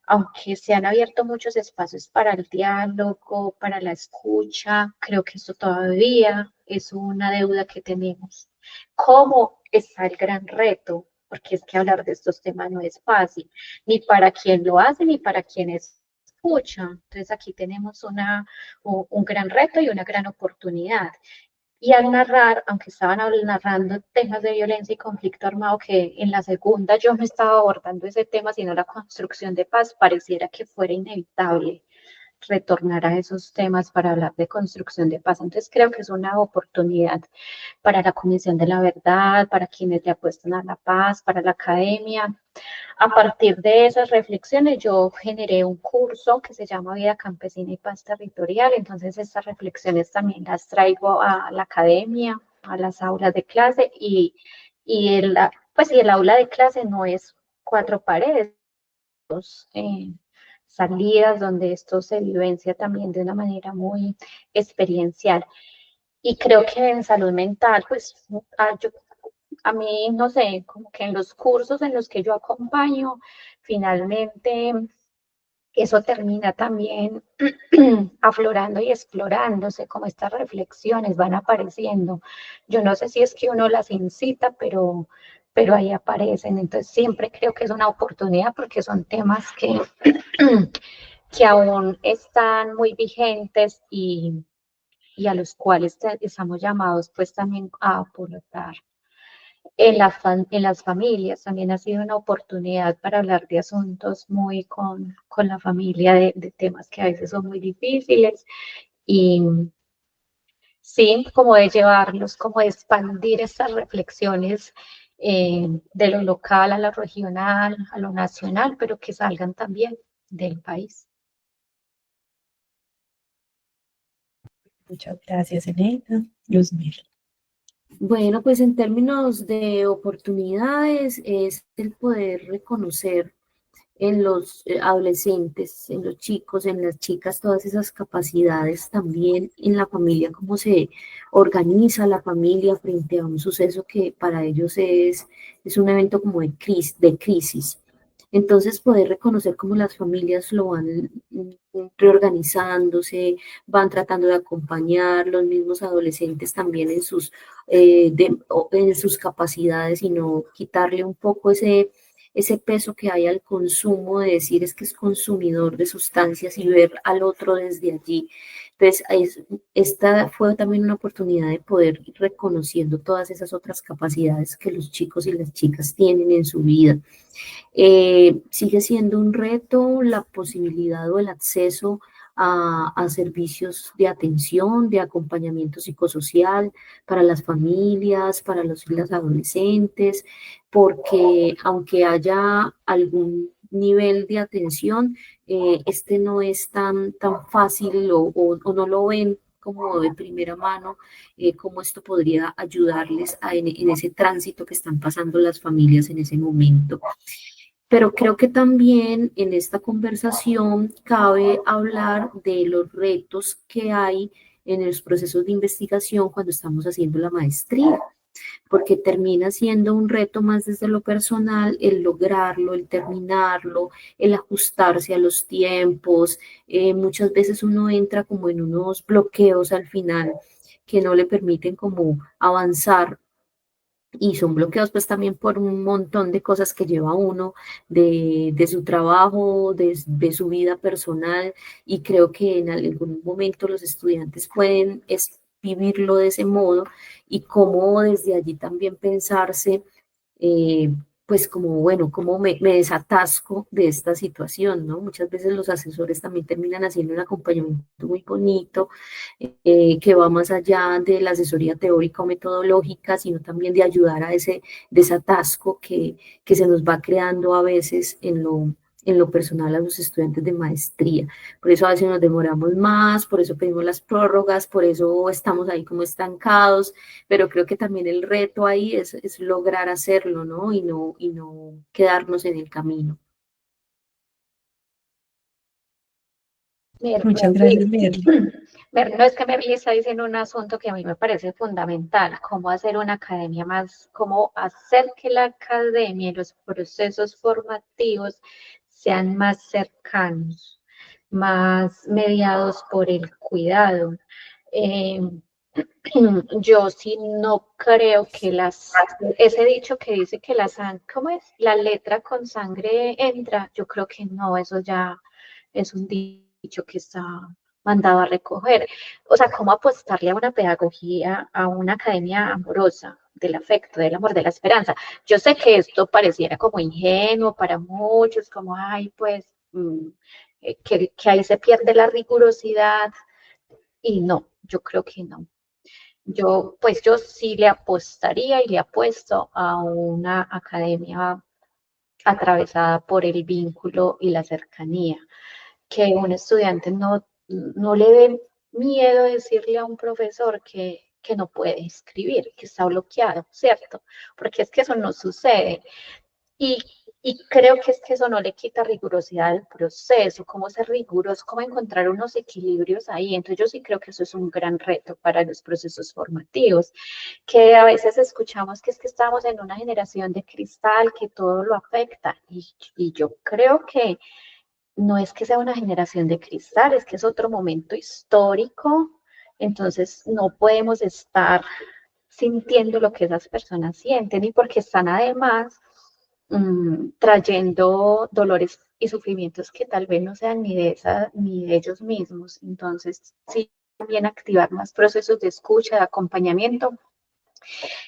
aunque se han abierto muchos espacios para el diálogo, para la escucha, creo que esto todavía es una deuda que tenemos. ¿Cómo está el gran reto? Porque es que hablar de estos temas no es fácil, ni para quien lo hace, ni para quien escucha. Entonces aquí tenemos un gran reto y una gran oportunidad. Y al narrar, aunque estaban narrando temas de violencia y conflicto armado, que en la segunda yo no estaba abordando ese tema, sino la construcción de paz, pareciera que fuera inevitable retornar a esos temas para hablar de construcción de paz. Entonces creo que es una oportunidad para la Comisión de la Verdad, para quienes le apuestan a la paz, para la academia. A partir de esas reflexiones, yo generé un curso que se llama Vida Campesina y Paz Territorial. Entonces, estas reflexiones también las traigo a la academia, a las aulas de clase y el aula de clase no es cuatro paredes, salidas donde esto se vivencia también de una manera muy experiencial. Y creo que en salud mental, pues a mí, no sé, como que en los cursos en los que yo acompaño, finalmente eso termina también aflorando y explorándose, como estas reflexiones van apareciendo. Yo no sé si es que uno las incita, pero ahí aparecen. Entonces siempre creo que es una oportunidad porque son temas que aún están muy vigentes y a los cuales estamos llamados pues también a aportar. En las familias también ha sido una oportunidad para hablar de asuntos muy con la familia, de temas que a veces son muy difíciles y sí, como de llevarlos, como de expandir estas reflexiones de lo local a lo regional, a lo nacional, pero que salgan también del país.
Muchas gracias, Elena. Luzmila.
Bueno, pues en términos de oportunidades es el poder reconocer en los adolescentes, en los chicos, en las chicas, todas esas capacidades también en la familia, cómo se organiza la familia frente a un suceso que para ellos es un evento como de crisis. Entonces, poder reconocer cómo las familias lo van reorganizándose, van tratando de acompañar los mismos adolescentes también en sus capacidades y no quitarle un poco ese peso que hay al consumo, de decir es que es consumidor de sustancias y ver al otro desde allí. Entonces, esta fue también una oportunidad de poder ir reconociendo todas esas otras capacidades que los chicos y las chicas tienen en su vida. Sigue siendo un reto la posibilidad o el acceso a servicios de atención, de acompañamiento psicosocial para las familias, para los y las adolescentes, porque aunque haya algún nivel de atención, este no es tan fácil o no lo ven como de primera mano, cómo esto podría ayudarles en ese tránsito que están pasando las familias en ese momento. Pero creo que también en esta conversación cabe hablar de los retos que hay en los procesos de investigación cuando estamos haciendo la maestría, porque termina siendo un reto más desde lo personal, el lograrlo, el terminarlo, el ajustarse a los tiempos. Muchas veces uno entra como en unos bloqueos al final que no le permiten como avanzar y son bloqueados pues también por un montón de cosas que lleva uno de su trabajo, de su vida personal y creo que en algún momento los estudiantes pueden vivirlo de ese modo y cómo desde allí también pensarse eh, pues como, bueno, cómo me desatasco de esta situación, ¿no? Muchas veces los asesores también terminan haciendo un acompañamiento muy bonito, que va más allá de la asesoría teórica o metodológica, sino también de ayudar a ese desatasco que se nos va creando a veces en lo personal a los estudiantes de maestría. Por eso a veces nos demoramos más, por eso pedimos las prórrogas, por eso estamos ahí como estancados, pero creo que también el reto ahí es lograr hacerlo, ¿no? Y no quedarnos en el camino.
Muchas gracias, Merly.
No es que Merly está diciendo un asunto que a mí me parece fundamental, cómo hacer una academia más, cómo hacer que la academia y los procesos formativos sean más cercanos, más mediados por el cuidado. Eh, yo sí no creo que ese dicho que dice que la sangre, ¿cómo es? La letra con sangre entra, yo creo que no, eso ya es un dicho que está mandado a recoger. O sea, cómo apostarle a una pedagogía, a una academia amorosa, del afecto, del amor, de la esperanza. Yo sé que esto pareciera como ingenuo para muchos, como, ay, pues, que ahí se pierde la rigurosidad, y no, yo creo que no. Pues yo sí le apostaría y le apuesto a una academia atravesada por el vínculo y la cercanía, que un estudiante no le dé miedo decirle a un profesor que no puede escribir, que está bloqueado, ¿cierto? Porque es que eso no sucede. Y, y creo que es que eso no le quita rigurosidad al proceso, cómo ser riguroso, cómo encontrar unos equilibrios ahí. Entonces yo sí creo que eso es un gran reto para los procesos formativos, que a veces escuchamos que es que estamos en una generación de cristal, que todo lo afecta. Y yo creo que no es que sea una generación de cristal, es que es otro momento histórico. Entonces no podemos estar sintiendo lo que esas personas sienten y porque están además trayendo dolores y sufrimientos que tal vez no sean ni de ellos mismos. Entonces, sí, también activar más procesos de escucha, de acompañamiento,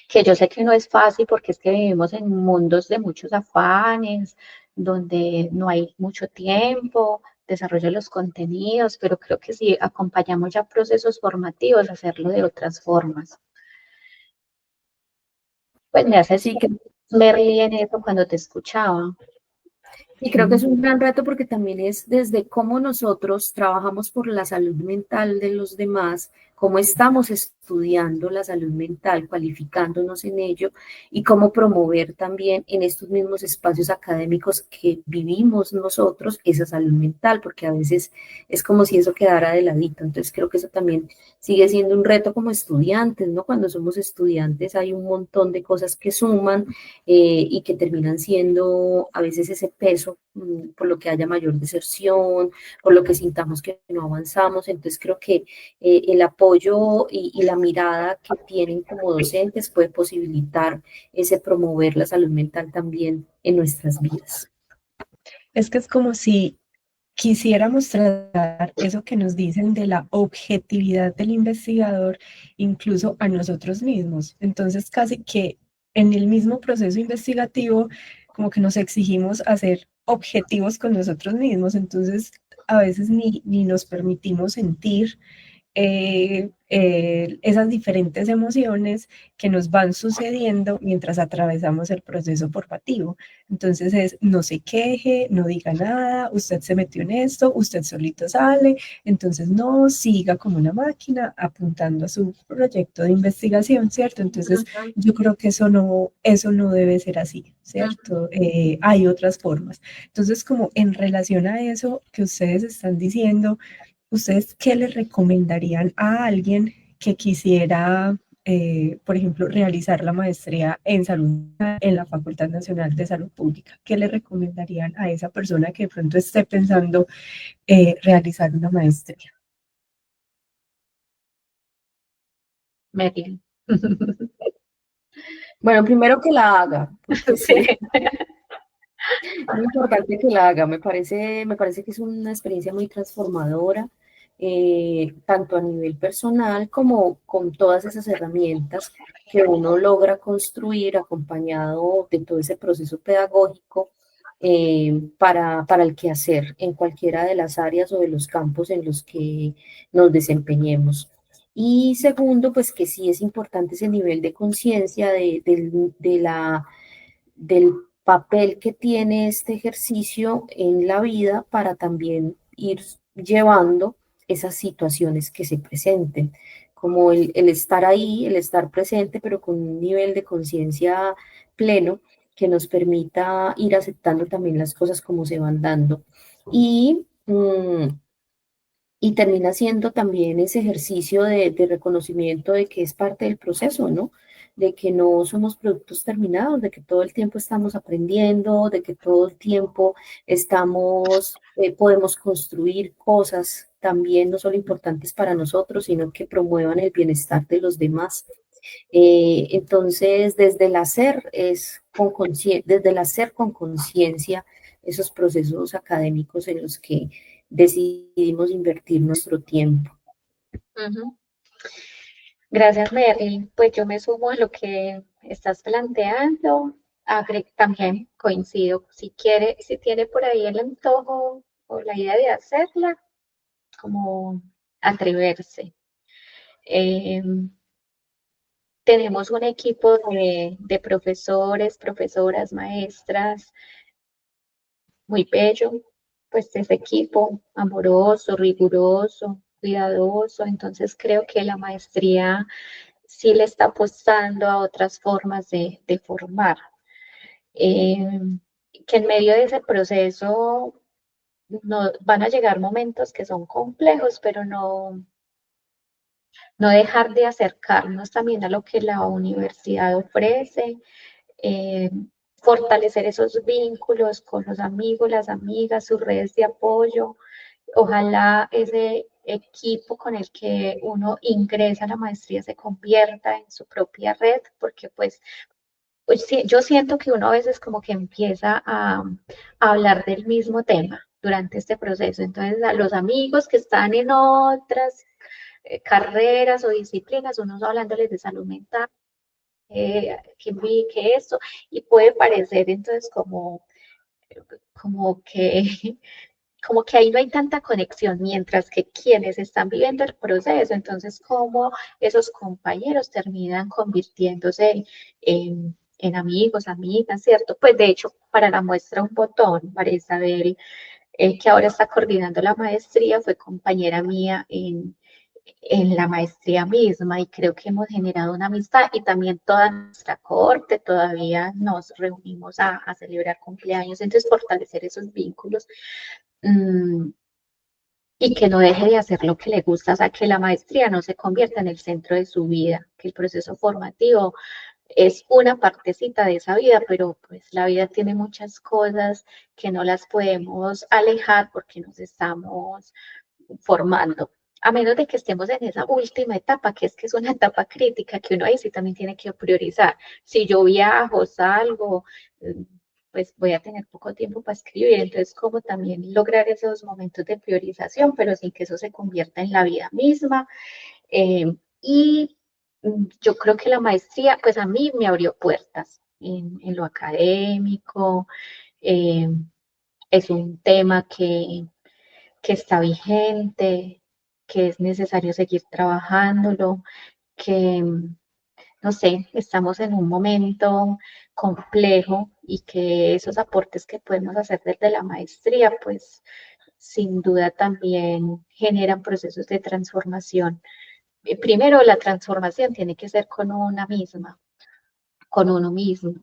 que yo sé que no es fácil porque es que vivimos en mundos de muchos afanes, donde no hay mucho tiempo, desarrollo de los contenidos, pero creo que si acompañamos ya procesos formativos, hacerlo de otras formas. Pues me haces
Sí, que
ver bien eso cuando te escuchaba.
Y creo que es un gran reto porque también es desde cómo nosotros trabajamos por la salud mental de los demás, cómo estamos estudiando la salud mental, cualificándonos en ello y cómo promover también en estos mismos espacios académicos que vivimos nosotros esa salud mental, porque a veces es como si eso quedara de ladito. Entonces creo que eso también sigue siendo un reto como estudiantes, ¿no? Cuando somos estudiantes hay un montón de cosas que suman y que terminan siendo a veces ese peso por lo que haya mayor deserción, por lo que sintamos que no avanzamos. Entonces creo que el apoyo y la mirada que tienen como docentes puede posibilitar ese promover la salud mental también en nuestras vidas.
Es que es como si quisiéramos tratar eso que nos dicen de la objetividad del investigador, incluso a nosotros mismos. Entonces, casi que en el mismo proceso investigativo, como que nos exigimos hacer objetivos con nosotros mismos. Entonces, a veces ni nos permitimos sentir esas diferentes emociones que nos van sucediendo mientras atravesamos el proceso formativo. Entonces es, no se queje, no diga nada, usted se metió en esto, usted solito sale, entonces no siga como una máquina apuntando a su proyecto de investigación, ¿cierto? Entonces yo creo que eso no debe ser así, ¿cierto? Hay otras formas. Entonces como en relación a eso que ustedes están diciendo, ¿ustedes qué le recomendarían a alguien que quisiera, por ejemplo, realizar la maestría en salud en la Facultad Nacional de Salud Pública? ¿Qué le recomendarían a esa persona que de pronto esté pensando realizar una maestría?
Mary.
Bueno, primero que la haga, porque
Sí.
es muy importante que la haga. Me parece que es una experiencia muy transformadora, tanto a nivel personal como con todas esas herramientas que uno logra construir acompañado de todo ese proceso pedagógico para el quehacer en cualquiera de las áreas o de los campos en los que nos desempeñemos. Y segundo, pues que sí es importante ese nivel de conciencia del papel que tiene este ejercicio en la vida para también ir llevando esas situaciones que se presenten, como el estar ahí, el estar presente, pero con un nivel de conciencia pleno que nos permita ir aceptando también las cosas como se van dando. Y, y termina siendo también ese ejercicio de reconocimiento de que es parte del proceso, ¿no? De que no somos productos terminados, de que todo el tiempo estamos aprendiendo, de que todo el tiempo podemos construir cosas también no solo importantes para nosotros, sino que promuevan el bienestar de los demás. Entonces, desde el hacer desde el hacer con conciencia esos procesos académicos en los que decidimos invertir nuestro tiempo.
Ujú. Gracias, Merly. Pues yo me sumo a lo que estás planteando. También coincido. Si quiere, si tiene por ahí el antojo o la idea de hacerla, como atreverse. Eh, Tenemos un equipo de profesores, profesoras, maestras, muy bello, pues ese equipo amoroso, riguroso, cuidadoso. Entonces creo que la maestría sí le está apostando a otras formas de formar. Eh, que en medio de ese proceso no, van a llegar momentos que son complejos, pero no dejar de acercarnos también a lo que la universidad ofrece, eh, fortalecer esos vínculos con los amigos, las amigas, sus redes de apoyo. Ojalá ese equipo con el que uno ingresa a la maestría se convierta en su propia red, porque pues sí, yo siento que uno a veces como que empieza a hablar del mismo tema durante este proceso. Entonces, a los amigos que están en otras carreras o disciplinas, uno está hablándoles de salud mental, que vi, que esto, y puede parecer entonces como que, como que ahí no hay tanta conexión, mientras que quienes están viviendo el proceso, entonces como esos compañeros terminan convirtiéndose en amigos, amigas, ¿cierto? Pues de hecho, para la muestra un botón, María Isabel, que ahora está coordinando la maestría, fue compañera mía en la maestría misma y creo que hemos generado una amistad y también toda nuestra corte todavía nos reunimos a celebrar cumpleaños, entonces fortalecer esos vínculos mmm, y que no deje de hacer lo que le gusta, o sea, que la maestría no se convierta en el centro de su vida, que el proceso formativo es una partecita de esa vida, pero pues la vida tiene muchas cosas que no las podemos alejar porque nos estamos formando. A menos de que estemos en esa última etapa, que es una etapa crítica, que uno ahí sí también tiene que priorizar. Si yo viajo, salgo, pues voy a tener poco tiempo para escribir, entonces como también lograr esos momentos de priorización, pero sin que eso se convierta en la vida misma. Y yo creo que la maestría, pues a mí me abrió puertas en lo académico, eh, es un tema que está vigente, que es necesario seguir trabajándolo, que, no sé, estamos en un momento complejo y que esos aportes que podemos hacer desde la maestría, pues sin duda también generan procesos de transformación. Primero, la transformación tiene que ser con una misma, con uno mismo,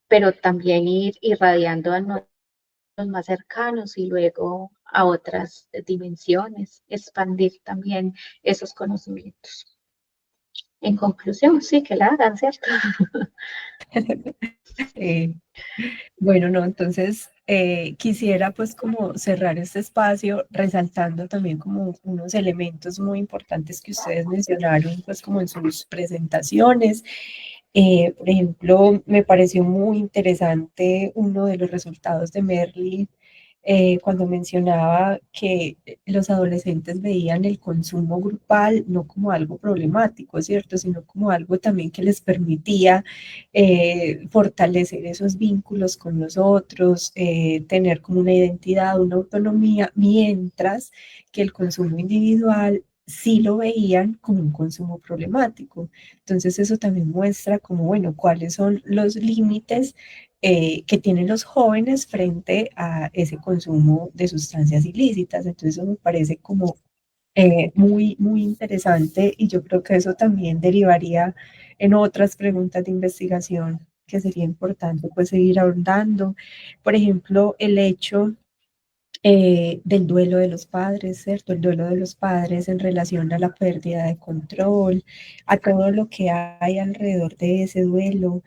pero también ir irradiando a los más cercanos y luego a otras dimensiones, expandir también esos conocimientos. En conclusión, sí, que la hagan, ¿cierto?
Eh, bueno, no, entonces quisiera pues como cerrar este espacio resaltando también como unos elementos muy importantes que ustedes mencionaron pues como en sus presentaciones. Por ejemplo, me pareció muy interesante uno de los resultados de Merli cuando mencionaba que los adolescentes veían el consumo grupal no como algo problemático, ¿cierto? Sino como algo también que les permitía fortalecer esos vínculos con los otros, tener como una identidad, una autonomía, mientras que el consumo individual sí lo veían como un consumo problemático. Entonces eso también muestra como, bueno, cuáles son los límites que tienen los jóvenes frente a ese consumo de sustancias ilícitas. Entonces eso me parece como muy, muy interesante y yo creo que eso también derivaría en otras preguntas de investigación que sería importante pues seguir ahondando. Por ejemplo, el hecho del duelo de los padres, ¿cierto? El duelo de los padres en relación a la pérdida de control, a todo lo que hay alrededor de ese duelo,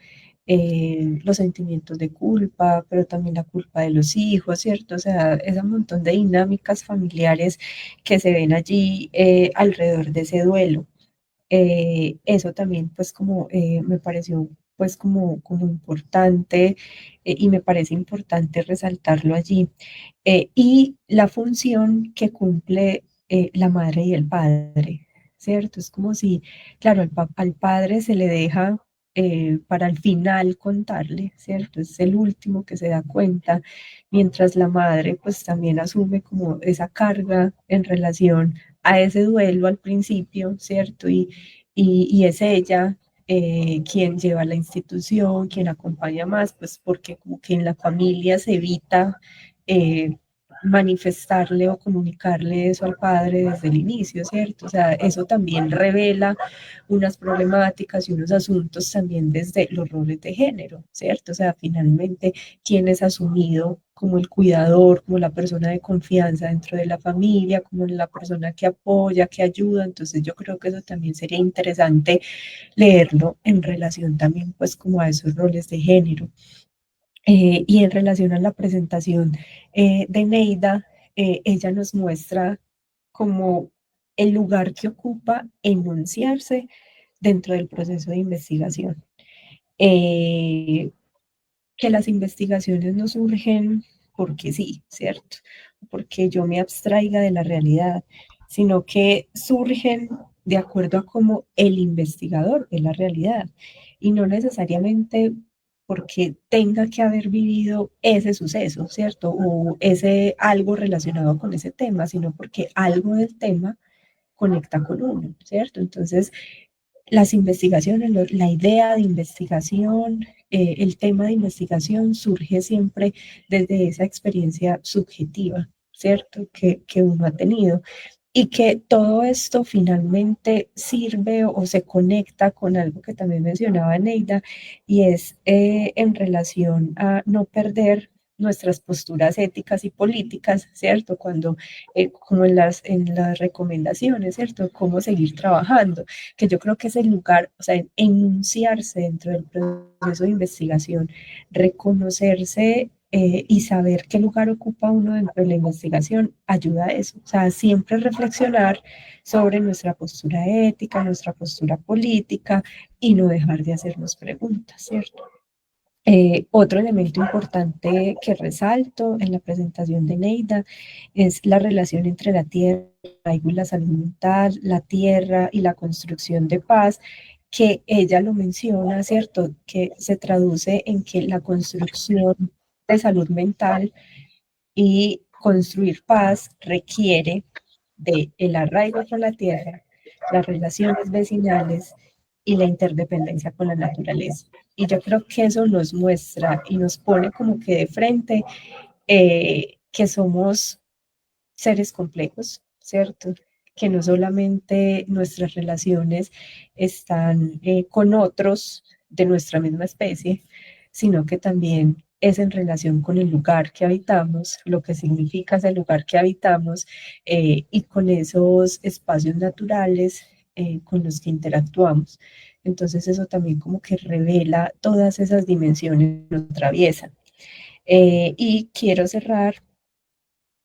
los sentimientos de culpa, pero también la culpa de los hijos, ¿cierto? O sea, es un montón de dinámicas familiares que se ven allí alrededor de ese duelo. Eso también, pues, como me pareció pues como importante y me parece importante resaltarlo allí. Y la función que cumple la madre y el padre, ¿cierto? Es como si, claro, al padre se le deja para el final contarle, ¿cierto? Es el último que se da cuenta, mientras la madre pues también asume como esa carga en relación a ese duelo al principio, ¿cierto? Y es ella quien lleva la institución, quien acompaña más, pues porque como que en la familia se evita eh, manifestarle o comunicarle eso al padre desde el inicio, ¿cierto? O sea, eso también revela unas problemáticas y unos asuntos también desde los roles de género, ¿cierto? O sea, finalmente, quién es asumido como el cuidador, como la persona de confianza dentro de la familia, como la persona que apoya, que ayuda. Entonces yo creo que eso también sería interesante leerlo en relación también pues como a esos roles de género. Y en relación a la presentación de Neida, ella nos muestra como el lugar que ocupa enunciarse dentro del proceso de investigación. Eh, que las investigaciones no surgen porque sí, ¿cierto? Porque yo me abstraiga de la realidad, sino que surgen de acuerdo a cómo el investigador ve la realidad y no necesariamente porque tenga que haber vivido ese suceso, ¿cierto? O ese algo relacionado con ese tema, sino porque algo del tema conecta con uno, ¿cierto? Entonces, las investigaciones, la idea de investigación, el tema de investigación surge siempre desde esa experiencia subjetiva, ¿cierto? Que uno ha tenido. Y que todo esto finalmente sirve o se conecta con algo que también mencionaba Neida, y es en relación a no perder nuestras posturas éticas y políticas, ¿cierto? Cuando, como en las recomendaciones, ¿cierto? Cómo seguir trabajando, que yo creo que es el lugar, o sea, enunciarse dentro del proceso de investigación, reconocerse y saber qué lugar ocupa uno dentro de la investigación ayuda a eso. O sea, siempre reflexionar sobre nuestra postura ética, nuestra postura política y no dejar de hacernos preguntas, ¿cierto? Otro elemento importante que resalto en la presentación de Neida es la relación entre la tierra y la salud mental, la tierra y la construcción de paz, que ella lo menciona, ¿cierto? Que se traduce en que la construcción de salud mental y construir paz requiere de el arraigo con la tierra, las relaciones vecinales y la interdependencia con la naturaleza. Y yo creo que eso nos muestra y nos pone como que de frente que somos seres complejos, ¿cierto? Que no solamente nuestras relaciones están con otros de nuestra misma especie, sino que también es en relación con el lugar que habitamos, lo que significa ese lugar que habitamos y con esos espacios naturales con los que interactuamos. Entonces eso también como que revela todas esas dimensiones que nos atraviesan. Y quiero cerrar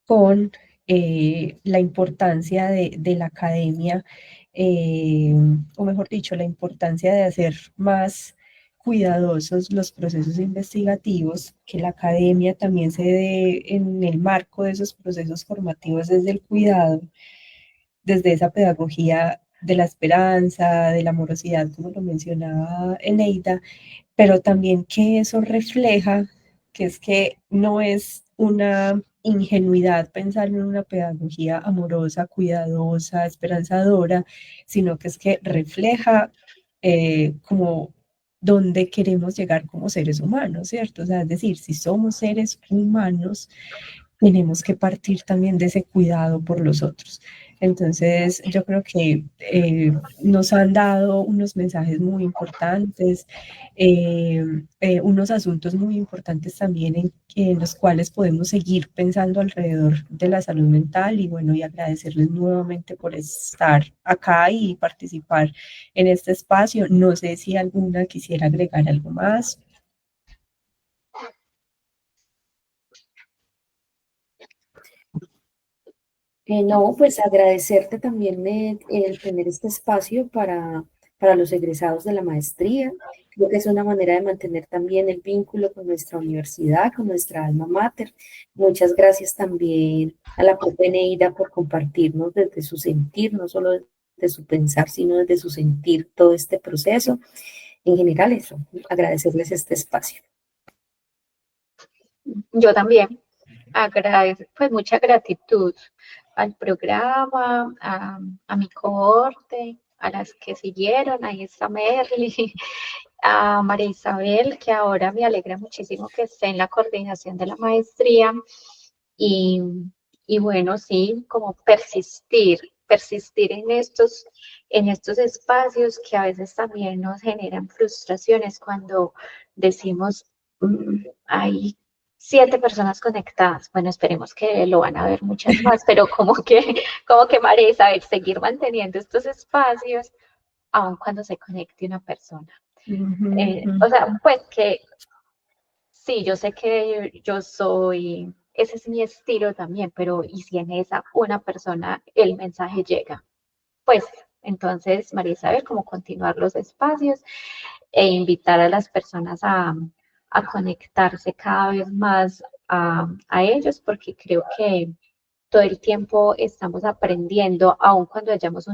con la importancia de la academia, o mejor dicho, la importancia de hacer más cuidadosos los procesos investigativos, que la academia también se dé en el marco de esos procesos formativos desde el cuidado, desde esa pedagogía de la esperanza, de la amorosidad, como lo mencionaba Eneida, pero también que eso refleja que es que no es una ingenuidad pensar en una pedagogía amorosa, cuidadosa, esperanzadora, sino que es que refleja como dónde queremos llegar como seres humanos, ¿cierto? O sea, es decir, si somos seres humanos, tenemos que partir también de ese cuidado por los otros. Entonces, yo creo que nos han dado unos mensajes muy importantes, unos asuntos muy importantes también en los cuales podemos seguir pensando alrededor de la salud mental y bueno, y agradecerles nuevamente por estar acá y participar en este espacio. No sé si alguna quisiera agregar algo más.
No, pues agradecerte también el tener este espacio para los egresados de la maestría. Creo que es una manera de mantener también el vínculo con nuestra universidad, con nuestra alma mater. Muchas gracias también a la profe Neida por compartirnos desde su sentir, no solo desde su pensar, sino desde su sentir todo este proceso. En general eso, agradecerles este espacio.
Yo también agradezco, pues mucha gratitud al programa, a mi cohorte, a las que siguieron, ahí está Merly, a María Isabel, que ahora me alegra muchísimo que esté en la coordinación de la maestría. Y, y bueno, sí, como persistir en estos espacios que a veces también nos generan frustraciones cuando decimos, hay 7 personas conectadas. Bueno, esperemos que lo van a ver muchas más, pero como que María Isabel, seguir manteniendo estos espacios, aun cuando se conecte una persona. O sea, pues que sí, yo sé que yo soy, ese es mi estilo también, pero ¿y si en esa una persona el mensaje llega? Pues entonces, María Isabel, como continuar los espacios e invitar a las personas a conectarse cada vez más a ellos, porque creo que todo el tiempo estamos aprendiendo, aun cuando hayamos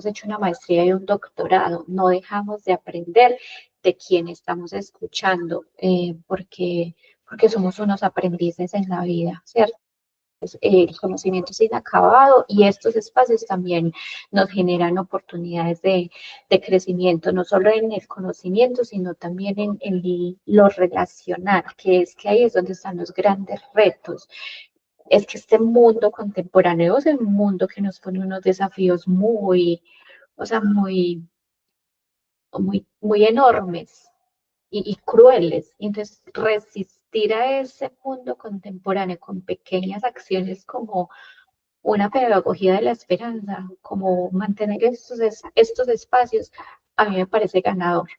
hecho una maestría y un doctorado, no dejamos de aprender de quién estamos escuchando, porque somos unos aprendices en la vida, ¿cierto? El conocimiento es inacabado y estos espacios también nos generan oportunidades de crecimiento, no solo en el conocimiento, sino también en lo relacional, que es que ahí es donde están los grandes retos. Es que este mundo contemporáneo es un mundo que nos pone unos desafíos muy, o sea, muy enormes y crueles. Y entonces, resistir a ese mundo contemporáneo con pequeñas acciones como una pedagogía de la esperanza, como mantener estos espacios, a mí me parece ganador,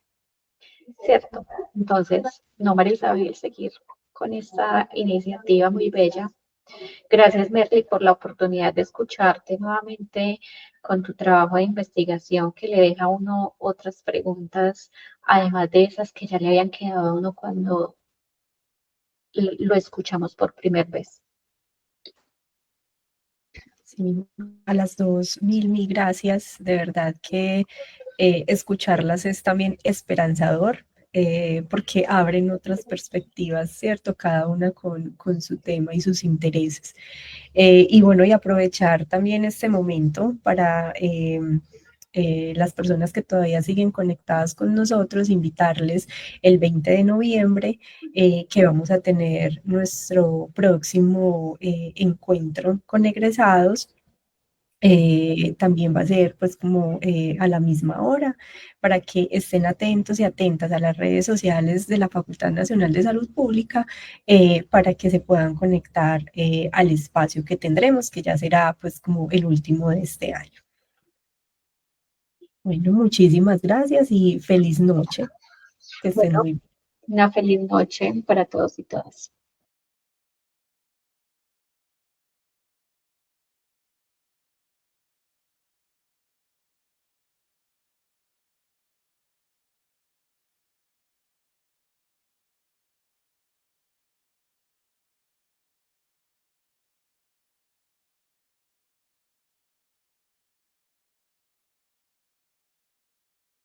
¿cierto? Entonces, no, María Isabel, seguir con esta iniciativa muy bella. Gracias, Merly, por la oportunidad de escucharte nuevamente con tu trabajo de investigación que le deja a uno otras preguntas, además de esas que ya le habían quedado a uno cuando lo escuchamos por primera vez.
Sí, a las dos, mil gracias. De verdad que escucharlas es también esperanzador, porque abren otras perspectivas, ¿cierto? Cada una con su tema y sus intereses. Y bueno, y aprovechar también este momento para las personas que todavía siguen conectadas con nosotros, invitarles el 20 de noviembre que vamos a tener nuestro próximo encuentro con egresados. También va a ser pues como a la misma hora para que estén atentos y atentas a las redes sociales de la Facultad Nacional de Salud Pública para que se puedan conectar al espacio que tendremos, que ya será pues como el último de este año. Bueno, muchísimas gracias y feliz noche. Que estén
Bueno,
muy bien.
una feliz noche para todos y todas.